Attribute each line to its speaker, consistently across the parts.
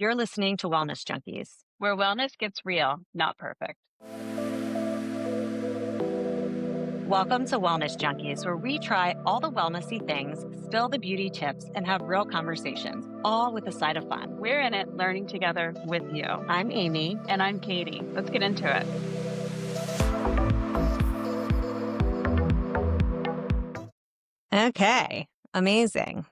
Speaker 1: You're listening to Wellness Junkies.
Speaker 2: Where wellness gets real, not perfect.
Speaker 1: Welcome to Wellness Junkies, where we try all the wellnessy things, spill the beauty tips, and have real conversations, all with a side of fun.
Speaker 2: We're in it, learning together with you.
Speaker 1: I'm Amy.
Speaker 2: And I'm Katie. Let's get into it.
Speaker 1: Okay, amazing.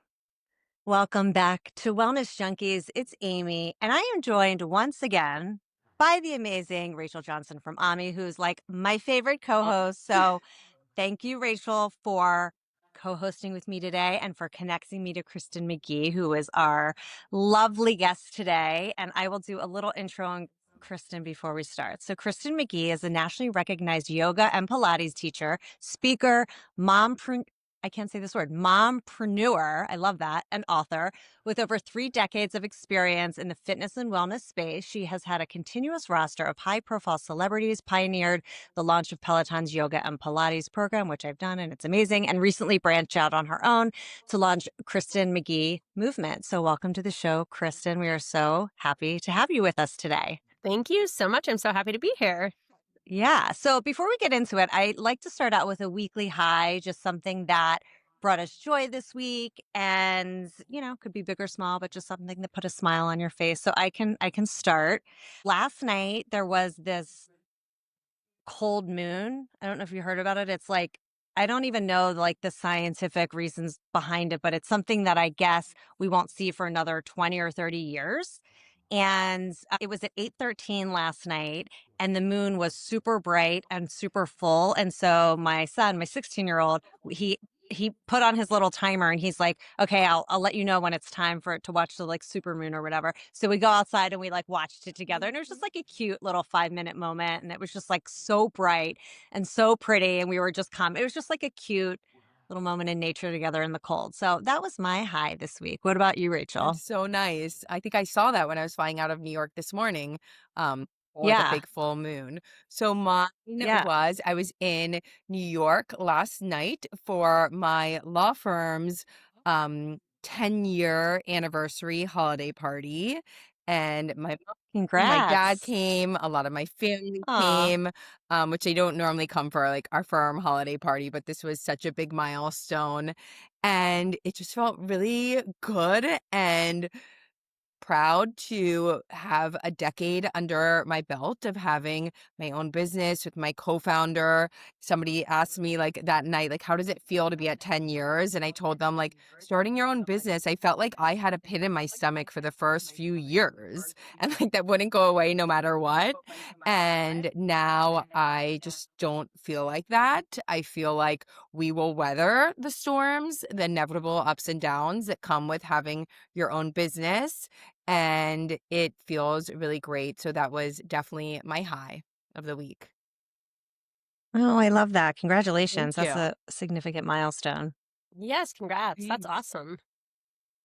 Speaker 1: Welcome back to Wellness Junkies. It's Amy, and I am joined once again by the amazing Rachel Johnson from ah.mi, who's like my favorite co-host. So thank you, Rachel, for co-hosting with me today and for connecting me to Kristin McGee, who is our lovely guest today. And I will do a little intro on Kristin before we start. So Kristin McGee is a nationally recognized yoga and Pilates teacher, speaker, I can't say this word, mompreneur, I love that, and author. With over 3 decades of experience in the fitness and wellness space, she has had a continuous roster of high-profile celebrities, pioneered the launch of Peloton's yoga and Pilates program, which I've done, and it's amazing, and recently branched out on her own to launch Kristin McGee Movement. So welcome to the show, Kristin. We are so happy to have you with us today.
Speaker 3: Thank you so much. I'm so happy to be here.
Speaker 1: Yeah. So before we get into it, I like to start out with a weekly high, just something that brought us joy this week and, could be big or small, but just something that put a smile on your face. So I can start. Last night there was this cold moon. I don't know if you heard about it. It's like, I don't even know like the scientific reasons behind it, but it's something that I guess we won't see for another 20 or 30 years. And it was at 8:13 last night, and the moon was super bright and super full. And so my son, my 16-year-old, he put on his little timer and he's like, okay, I'll let you know when it's time for it to watch the like super moon or whatever. So we go outside and we like watched it together, and it was just like a cute little 5-minute moment. And it was just like so bright and so pretty. And we were just it was just like a cute little moment in nature together in the cold. So that was my high this week. What about you, Rachel?
Speaker 4: That's so nice. I think I saw that when I was flying out of New York this morning, for the
Speaker 1: Yeah.
Speaker 4: big full moon. So mine
Speaker 1: Yeah.
Speaker 4: was, I was in New York last night for my law firm's 10-year anniversary holiday party. And my dad
Speaker 1: Congrats.
Speaker 4: came, a lot of my family
Speaker 1: Aw.
Speaker 4: came, which they don't normally come for like our firm holiday party, but this was such a big milestone. And it just felt really good and proud to have a decade under my belt of having my own business with my co-founder. Somebody asked me like that night, like, how does it feel to be at 10 years? And I told them like starting your own business, I felt like I had a pit in my stomach for the first few years and like that wouldn't go away no matter what. And now I just don't feel like that. I feel like we will weather the storms, the inevitable ups and downs that come with having your own business. And it feels really great. So that was definitely my high of the week.
Speaker 1: Oh, I love that. Congratulations.
Speaker 4: Thank
Speaker 1: That's
Speaker 4: you.
Speaker 1: a significant milestone.
Speaker 3: Yes, congrats. That's
Speaker 4: Thanks.
Speaker 3: awesome.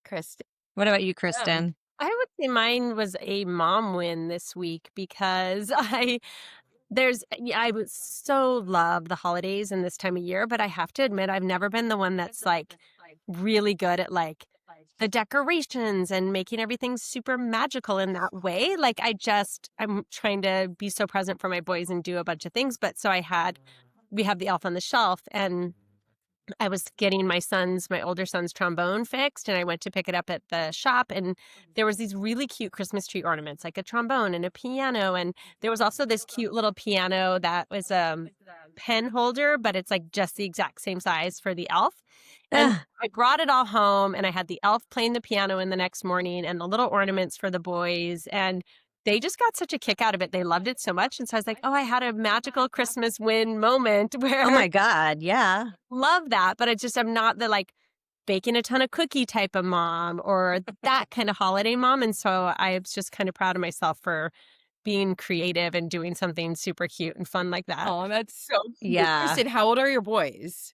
Speaker 4: Kristen.
Speaker 1: What about you,
Speaker 3: Yeah.
Speaker 1: Kristin?
Speaker 3: I would say mine was a mom win this week because I would so love the holidays and this time of year, but I have to admit I've never been the one that's like really good at like the decorations and making everything super magical in that way. Like I'm trying to be so present for my boys and do a bunch of things. But so we have the elf on the shelf, and I was getting my older son's trombone fixed, and I went to pick it up at the shop, and there was these really cute Christmas tree ornaments, like a trombone and a piano. And there was also this cute little piano that was a pen holder, but it's like just the exact same size for the elf. And I brought it all home, and I had the elf playing the piano in the next morning and the little ornaments for the boys. And they just got such a kick out of it. They loved it so much. And so I was like, oh, I had a magical Christmas win moment where
Speaker 1: Oh my God. Yeah.
Speaker 3: love that. But I'm not the like baking a ton of cookie type of mom or that kind of holiday mom. And so I was just kind of proud of myself for being creative and doing something super cute and fun like that.
Speaker 4: Oh, that's so cute.
Speaker 1: Yeah.
Speaker 4: Kristen, how old are your boys?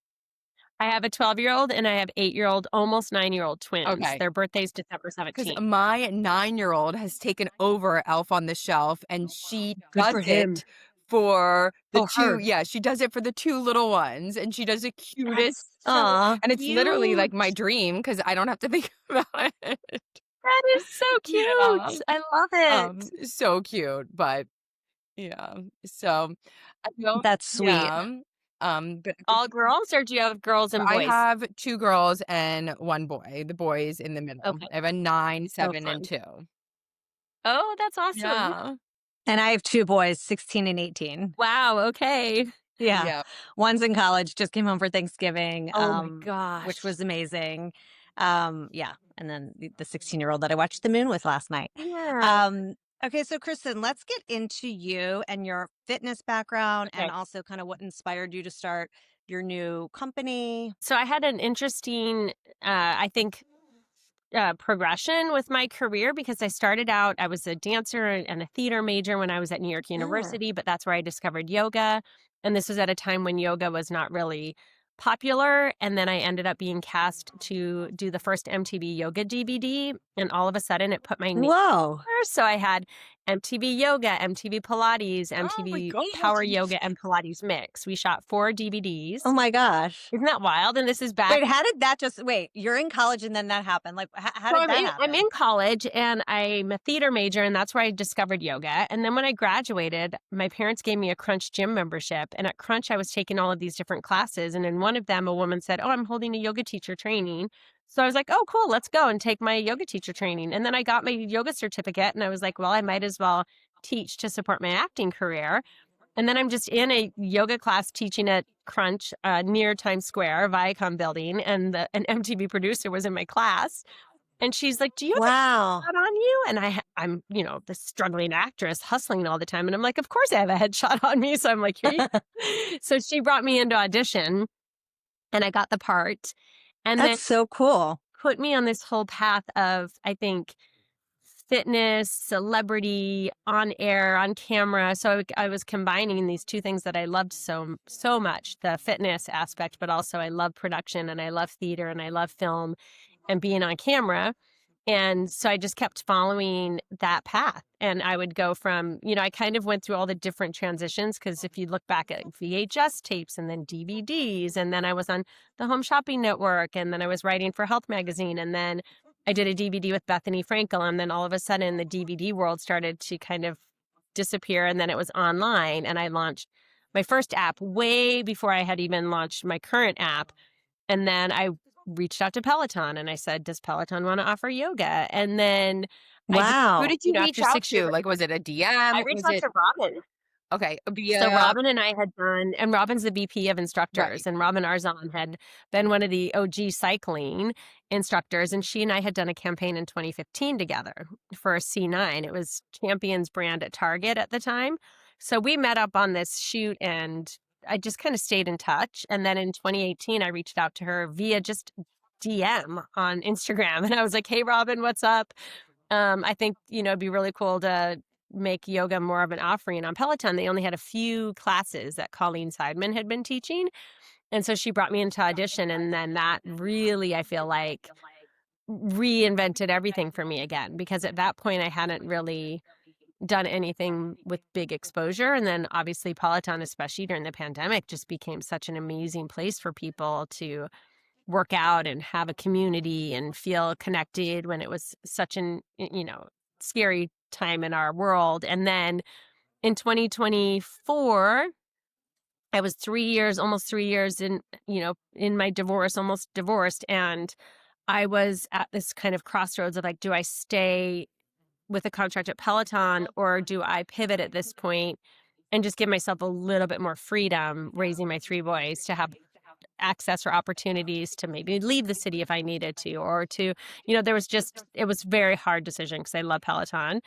Speaker 3: I have a 12-year-old and I have 8-year-old, almost 9-year-old twins.
Speaker 4: Okay.
Speaker 3: Their birthday's December
Speaker 4: Because
Speaker 3: 17th.
Speaker 4: my 9-year-old has taken over Elf on the Shelf, and she
Speaker 3: Good
Speaker 4: does
Speaker 3: for him.
Speaker 4: it for the
Speaker 3: her.
Speaker 4: yeah, she does it for the 2 little ones, and she does the cutest.
Speaker 1: Aw.
Speaker 4: And it's literally like my
Speaker 3: cute.
Speaker 4: dream because I don't have to think about it.
Speaker 3: That is so
Speaker 4: Yeah.
Speaker 3: cute. I love it.
Speaker 4: So cute, but yeah. So I don't
Speaker 1: That's sweet.
Speaker 4: yeah. But
Speaker 3: All girls, or do you have girls and
Speaker 4: I
Speaker 3: boys?
Speaker 4: have 2 girls and 1 boy. The boy's in the middle.
Speaker 3: Okay.
Speaker 4: I have a 9,
Speaker 3: Oh,
Speaker 4: 7, and
Speaker 3: fun.
Speaker 4: 2.
Speaker 3: Oh, that's awesome.
Speaker 4: Yeah.
Speaker 1: And I have 2 boys, 16 and 18.
Speaker 3: Wow, okay.
Speaker 1: Yeah.
Speaker 4: Yeah.
Speaker 1: One's in college, just came home for Thanksgiving,
Speaker 3: Oh my
Speaker 1: which
Speaker 3: gosh.
Speaker 1: was amazing. Yeah, and then the 16-year-old that I watched the moon with last night.
Speaker 3: Yeah.
Speaker 1: Okay, so Kristen, let's get into you and your fitness background and
Speaker 3: Okay.
Speaker 1: also kind of what inspired you to start your new company.
Speaker 3: So I had an interesting, I think, progression with my career because I started out, I was a dancer and a theater major when I was at New York
Speaker 1: Oh.
Speaker 3: University, but that's where I discovered yoga. And this was at a time when yoga was not really popular. And then I ended up being cast to do the first MTV Yoga DVD. And all of a sudden it put my name
Speaker 1: Whoa.
Speaker 3: there. So I had MTV Yoga, MTV Pilates,
Speaker 4: Oh my
Speaker 3: MTV Power
Speaker 4: gosh.
Speaker 3: Yoga, and Pilates Mix. We shot 4 DVDs.
Speaker 1: Oh my gosh.
Speaker 3: Isn't that wild? And this is back.
Speaker 1: Wait, how did that just wait, you're in college and then that happened. Like how
Speaker 3: So
Speaker 1: did that
Speaker 3: I'm
Speaker 1: happen?
Speaker 3: in college and I'm a theater major, and that's where I discovered yoga. And then when I graduated, my parents gave me a Crunch gym membership. And at Crunch, I was taking all of these different classes. And in one of them, a woman said, "Oh, I'm holding a yoga teacher training." So I was like, "Oh, cool, let's go and take my yoga teacher training." And then I got my yoga certificate, and I was like, "Well, I might as well teach to support my acting career." And then I'm just in a yoga class teaching at Crunch near Times Square, Viacom building, and an MTV producer was in my class. And she's like, "Do you have
Speaker 1: Wow.
Speaker 3: a headshot on you?" And I'm, this struggling actress hustling all the time. And I'm like, "Of course I have a headshot on me." So I'm like, "Here you go." So she brought me into audition and I got the part and then
Speaker 1: That's so cool.
Speaker 3: put me on this whole path of, I think, fitness, celebrity, on air, on camera. So I was combining these two things that I loved so much, the fitness aspect, but also I love production and I love theater and I love film and being on camera. And so I just kept following that path. And I would go from, I kind of went through all the different transitions because if you look back at VHS tapes and then DVDs, and then I was on the Home Shopping Network, and then I was writing for Health Magazine, and then I did a DVD with Bethany Frankel. And then all of a sudden the DVD world started to kind of disappear. And then it was online. And I launched my first app way before I had even launched my current app. And then I reached out to Peloton and I said, "Does Peloton want to offer yoga?" And then I just,
Speaker 4: Who
Speaker 1: Wow.
Speaker 4: did you reach
Speaker 3: after
Speaker 4: out
Speaker 3: 6 years,
Speaker 4: to? Like, was it a
Speaker 3: I
Speaker 4: DM?
Speaker 3: reached
Speaker 4: Was
Speaker 3: out
Speaker 4: it
Speaker 3: to Robin.
Speaker 4: okay,
Speaker 3: So
Speaker 4: via
Speaker 3: Robin and I had done, and Robin's the VP of
Speaker 4: right.
Speaker 3: instructors, and Robin Arzon had been one of the OG cycling instructors, and she and I had done a campaign in 2015 together for a C9. It was Champions brand at Target at the time. So we met up on this shoot, and I just kind of stayed in touch. And then in 2018, I reached out to her via just DM on Instagram, and I was like, "Hey, Robin, what's up? I think, it'd be really cool to make yoga more of an offering on Peloton." They only had a few classes that Colleen Seidman had been teaching. And so she brought me into audition. And then that really, I feel like, reinvented everything for me again, because at that point I hadn't really done anything with big exposure. And then obviously Peloton, especially during the pandemic, just became such an amazing place for people to work out and have a community and feel connected when it was such an, scary time in our world. And then in 2024, I was almost 3 years in my divorce, almost divorced. And I was at this kind of crossroads of like, do I stay with a contract at Peloton or do I pivot at this point and just give myself a little bit more freedom raising my 3 boys to have access or opportunities to maybe leave the city if I needed to, or to, it was a very hard decision because I love Peloton.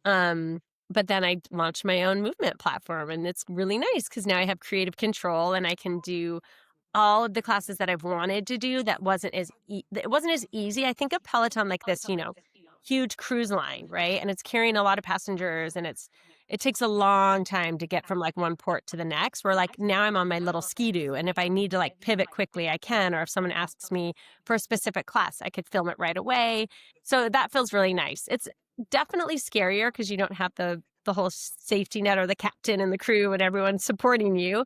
Speaker 3: But then I launched my own movement platform, and it's really nice because now I have creative control and I can do all of the classes that I've wanted to do. That wasn't it wasn't as easy. I think of Peloton like this, huge cruise line, right? And it's carrying a lot of passengers, and it takes a long time to get from like one port to the next. Where like now I'm on my little ski-doo, and if I need to like pivot quickly, I can. Or if someone asks me for a specific class, I could film it right away. So that feels really nice. It's definitely scarier because you don't have the whole safety net or the captain and the crew and everyone supporting you.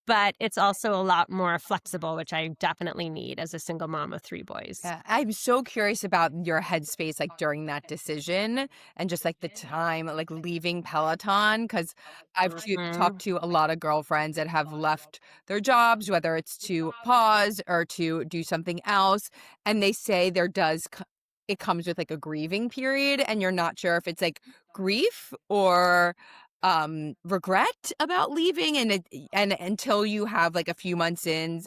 Speaker 3: but it's also a lot more flexible, which I definitely need as a single mom of 3 boys.
Speaker 4: Yeah, I'm so curious about your headspace, like, during that decision and just, like, the time, like, leaving Peloton, because talked
Speaker 3: Mhm.
Speaker 4: to a lot of girlfriends that have left their jobs, whether it's to pause or to do something else, and they say it comes with, like, a grieving period, and you're not sure if it's, like, grief or, regret about leaving, and until you have, like, a few months in,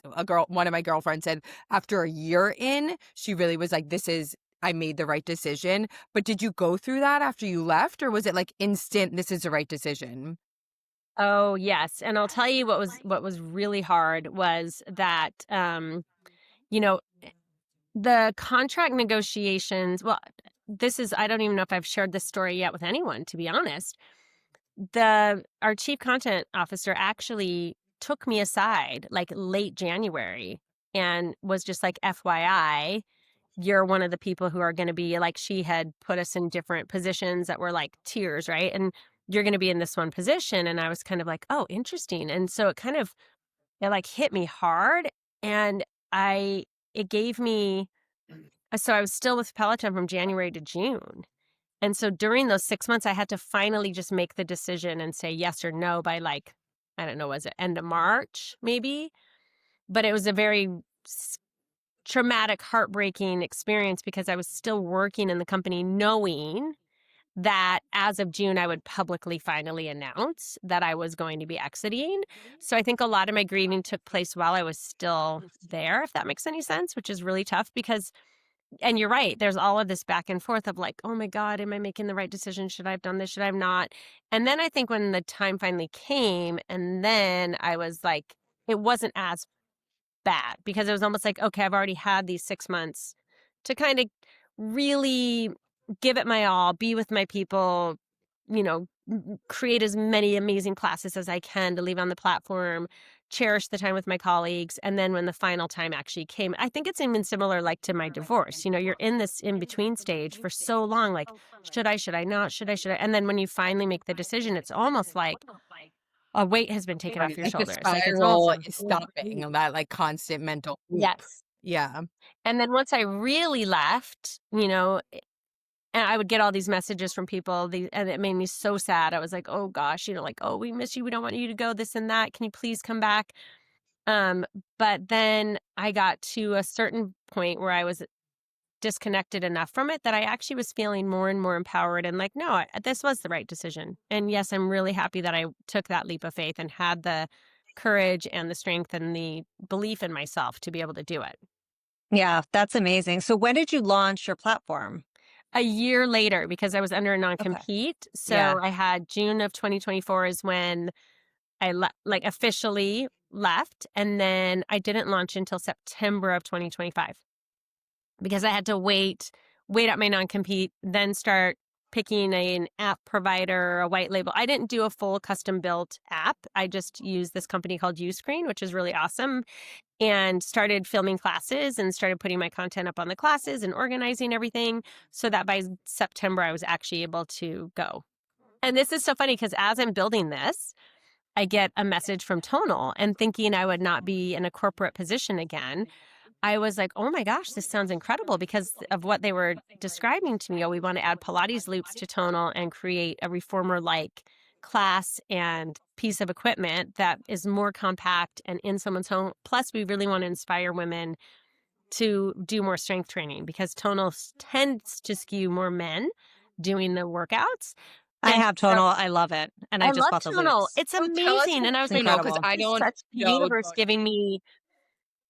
Speaker 4: one of my girlfriends said after a year in, she really was like, I made the right decision. But did you go through that after you left, or was it like instant, this is the right decision?
Speaker 3: Oh, yes, and I'll tell you what was really hard was that, you know, the contract negotiations well, this is I don't even know if I've shared this story yet with anyone, to be honest. Our chief content officer actually took me aside, like, late January and was just like, "FYI, you're one of the people who are gonna be" like, she had put us in different positions that were like tiers, right? "And you're gonna be in this one position," and I was kind of like, "Oh, interesting," and so it, like, hit me hard, and I it gave me so I was still with Peloton from January to June, and so during those 6 months, I had to finally just make the decision and say yes or no by, like, I don't know, was it end of March, maybe? But it was a very s traumatic, heartbreaking experience because I was still working in the company knowing that as of June, I would publicly finally announce that I was going to be exiting. So I think a lot of my grieving took place while I was still there, if that makes any sense, which is really tough because and you're right, there's all of this back and forth of like, "Oh my god, am I making the right decision? Should I have done this? Should I have not?" And then I think when the time finally came and then I was like it wasn't as bad because it was almost like, okay, I've already had these 6 months to kind of really give it my all, be with my people, create as many amazing classes as I can to leave on the platform, cherish the time with my colleagues. And then when the final time actually came, I think it's even similar like to my divorce. You're in this in between stage for so long, like, should I not? Should I? And then when you finally make the decision, it's almost like a weight has been taken off
Speaker 4: Right,
Speaker 3: your
Speaker 4: like the
Speaker 3: shoulders. Like it's
Speaker 4: spiral
Speaker 3: over.
Speaker 4: is stopping, that, like, constant mental loop.
Speaker 3: Yes.
Speaker 4: Yeah.
Speaker 3: And then once I really left, and I would get all these messages from people, and it made me so sad. I was like, "Oh gosh," like, "Oh, we miss you. We don't want you to go. This and that. Can you please come back?" Um, but then I got to a certain point where I was disconnected enough from it that I actually was feeling more and more empowered and like, no, this was the right decision. And yes, I'm really happy that I took that leap of faith and had the courage and the strength and the belief in myself to be able to do it.
Speaker 1: Yeah, that's amazing. So when did you launch your platform?
Speaker 3: A year later, because I was under a
Speaker 1: Okay.
Speaker 3: non-compete,
Speaker 1: Yeah.
Speaker 3: so I had June of 2024 is when like, officially left, and then I didn't launch until September of 2025 because I had to wait out my non-compete, then start picking an app provider, a white label. I didn't do a full custom-built app. I just used this company called Uscreen, which is really awesome, and started filming classes and started putting my content up on the classes and organizing everything so that by September I was actually able to go. And this is so funny because as I'm building this, I get a message from Tonal and thinking I would not be in a corporate position again. I was like, oh my gosh, this sounds incredible because of what they were describing to me. Oh, we want to add Pilates loops to Tonal and create a reformer like class and piece of equipment that is more compact and in someone's home. Plus, we really want to inspire women to do more strength training because Tonal tends to skew more men doing the workouts.
Speaker 1: I
Speaker 3: And
Speaker 1: have
Speaker 3: so
Speaker 1: Tonal. I love it. And I
Speaker 3: I
Speaker 1: just
Speaker 3: love
Speaker 1: bought the
Speaker 3: Tonal.
Speaker 1: loops.
Speaker 3: It's
Speaker 4: So tell us
Speaker 3: amazing.
Speaker 4: what
Speaker 3: And I was
Speaker 1: It's
Speaker 3: like,
Speaker 4: you know, because
Speaker 1: incredible.
Speaker 4: I
Speaker 3: this is
Speaker 4: don't
Speaker 3: such the
Speaker 4: know
Speaker 3: universe giving me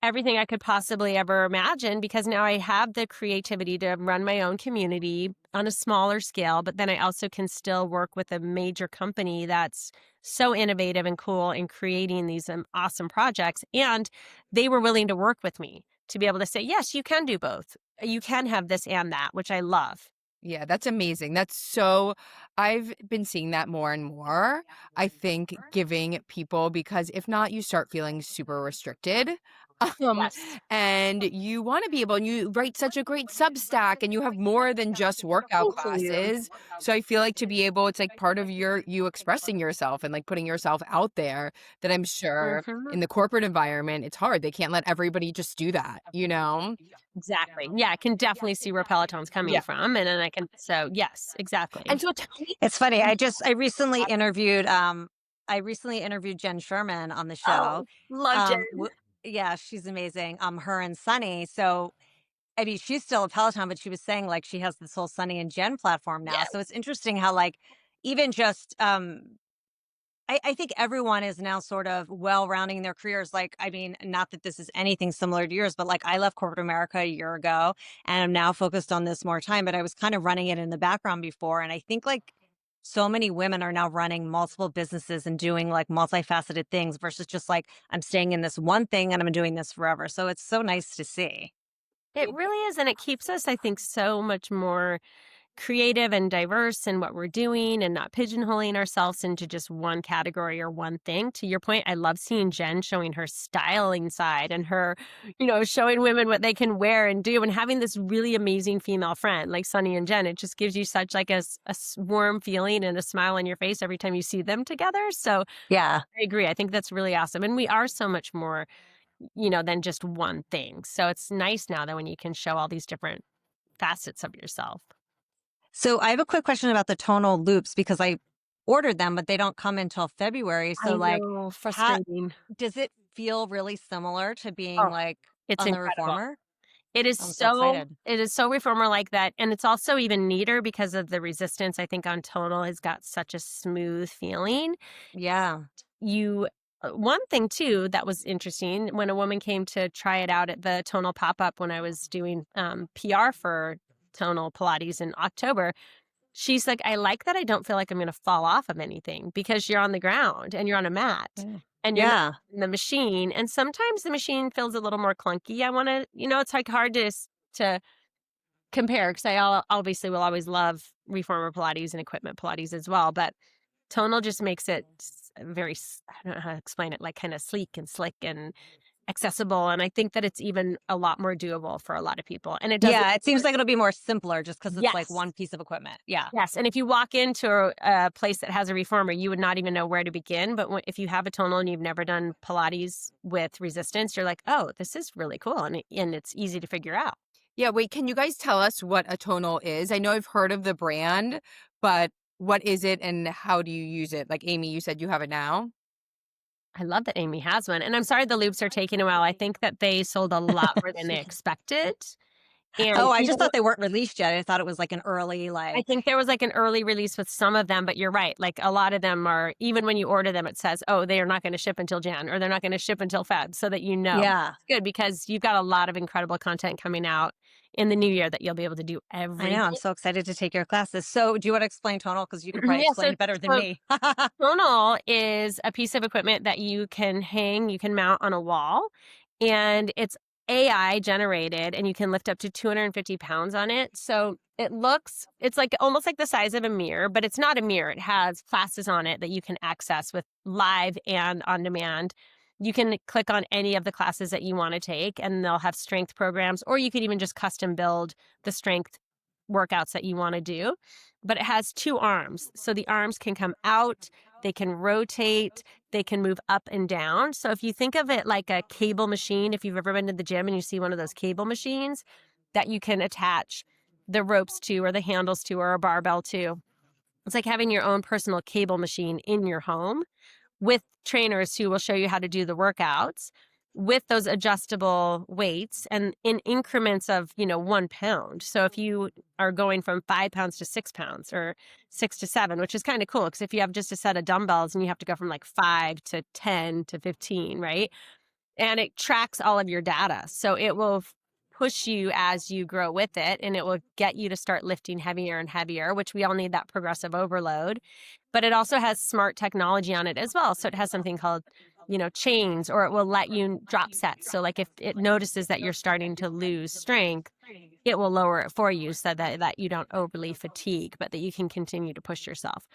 Speaker 3: everything I could possibly ever imagine because now I have the creativity to run my own community on a smaller scale, but then I also can still work with a major company that's so innovative and cool in creating these awesome projects. And they were willing to work with me to be able to say, yes, you can do both. You can have this and that, which I love.
Speaker 4: Yeah, that's amazing. I've been seeing that more and more. I think giving people, because if not, you start feeling super restricted. Um,
Speaker 3: Yes.
Speaker 4: and you want to be able, and you write such a great Substack, and you have more than just workout
Speaker 3: Thank you.
Speaker 4: classes. So I feel like to be able, it's like part of you expressing yourself and like putting yourself out there, that I'm sure
Speaker 3: Mhm.
Speaker 4: in the corporate environment, it's hard. They can't let everybody just do that, you know?
Speaker 3: Exactly. Yeah, I can definitely see where Peloton's coming
Speaker 4: Yeah.
Speaker 3: from, and then I can so, yes, exactly.
Speaker 4: And so tell me,
Speaker 1: It's funny. I recently interviewed Jen Sherman on the show.
Speaker 3: Oh, love
Speaker 1: Um,
Speaker 3: Jen.
Speaker 1: w- yeah, she's amazing. Her and Sunny. So I mean, she's still a Peloton, but she was saying like she has this whole Sunny and Jen platform now. So
Speaker 3: Yes.
Speaker 1: it's interesting how like even just I think everyone is now sort of well rounding their careers. Like, I mean, not that this is anything similar to yours, but like I left corporate America a year ago and I'm now focused on this more time, but I was kind of running it in the background before. And I think like so many women are now running multiple businesses and doing like multifaceted things versus just like I'm staying in this one thing and I'm doing this forever. So it's so nice to see.
Speaker 3: It really is, and it keeps us, I think, so much more creative and diverse in what we're doing and not pigeonholing ourselves into just one category or one thing. To your point, I love seeing Jen showing her styling side and her, showing women what they can wear and do and having this really amazing female friend like Sunny and Jen. It just gives you such like a warm feeling and a smile on your face every time you see them together. So
Speaker 1: Yeah.
Speaker 3: I agree. I think that's really awesome. And we are so much more, than just one thing. So it's nice now that when you can show all these different facets of yourself.
Speaker 1: So I have a quick question about the tonal loops because I ordered them, but they don't come until February. So
Speaker 3: I
Speaker 1: like
Speaker 3: know,
Speaker 1: how
Speaker 3: frustrating.
Speaker 1: does it feel really similar to being
Speaker 3: Oh,
Speaker 1: like
Speaker 3: it's
Speaker 1: on the
Speaker 3: incredible.
Speaker 1: reformer?
Speaker 3: It is
Speaker 1: I'm so
Speaker 3: so
Speaker 1: excited.
Speaker 3: it is so reformer like that, and it's also even neater because of the resistance, I think, on Tonal has got such a smooth feeling.
Speaker 1: Yeah.
Speaker 3: You One thing too that was interesting, when a woman came to try it out at the Tonal pop-up when I was doing, PR for Tonal Pilates in October, she's like, "I like that I don't feel like I'm gonna fall off of anything because you're on the ground and you're on a mat
Speaker 1: Yeah.
Speaker 3: and you're not
Speaker 1: Yeah.
Speaker 3: in the machine, and sometimes the machine feels a little more clunky. I wanna it's, like, hard to compare because obviously will always love reformer Pilates and equipment Pilates as well, but Tonal just makes it very I don't know how to explain it, like, kinda sleek and slick and accessible, and I think that it's even a lot more doable for a lot of people, and it doesn't
Speaker 1: Yeah. It seems like it'll be more simpler just because it's like
Speaker 3: Yes.
Speaker 1: one piece of equipment. Yeah.
Speaker 3: Yes, and if you walk into a place that has a reformer, you would not even know where to begin, but if you have a Tonal and you've never done Pilates with resistance, you're like, "Oh, this is really cool," and it's easy to figure out.
Speaker 4: yeah, wait, can you guys tell us what a tonal is? I know I've heard of the brand, but what is it and how do you use it? Like Amy, you said you have it now?
Speaker 3: I love that Amy has one, and I'm sorry the loops are taking a while. I think that they sold a lot more than they expected, and
Speaker 1: Oh, I
Speaker 3: even
Speaker 1: just thought they weren't released yet. I thought it was like an early,
Speaker 3: I
Speaker 1: like,
Speaker 3: think there was, like, an early release with some of them, but you're right, like, a lot of them are even when you order them, it says, "Oh, they are not gonna ship until Jan," or "They're not gonna ship until Feb," so that you know.
Speaker 1: yeah.
Speaker 3: It's good because you've got a lot of incredible content coming out in the new year that you'll be able to do
Speaker 1: I know. I'm
Speaker 3: everything.
Speaker 1: so excited to take your classes. So do you want to explain tonal? Because you could probably
Speaker 3: Yeah,
Speaker 1: explain it better than
Speaker 3: so
Speaker 1: me.
Speaker 3: Tonal is a piece of equipment that you can mount on a wall, and it's AI generated, and you can lift up to 250 pounds on it. So it's like almost like the size of a mirror, but it's not a mirror. It has classes on it that you can access with live and on demand. You can click on any of the classes that you want to take, and they'll have strength programs, or you could even just custom build the strength workouts that you want to do. But it has two arms. So the arms can come out, they can rotate, they can move up and down. So if you think of it like a cable machine, if you've ever been to the gym and you see one of those cable machines that you can attach the ropes to or the handles to or a barbell to, it's like having your own personal cable machine in your home with trainers who will show you how to do the workouts with those adjustable weights and in increments of 1 pound. So if you are going from 5 pounds to 6 pounds or 6 to 7, which is kind of cool because if you have just a set of dumbbells and you have to go from like 5 to 10 to 15, right? And it tracks all of your data. So it will push you as you grow with it, and it will get you to start lifting heavier and heavier, which we all need that progressive overload. But it also has smart technology on it as well. So it has something called, chains, or it will let you drop sets. So like if it notices that you're starting to lose strength, it will lower it for you so that you don't overly fatigue, but that you can continue to push yourself.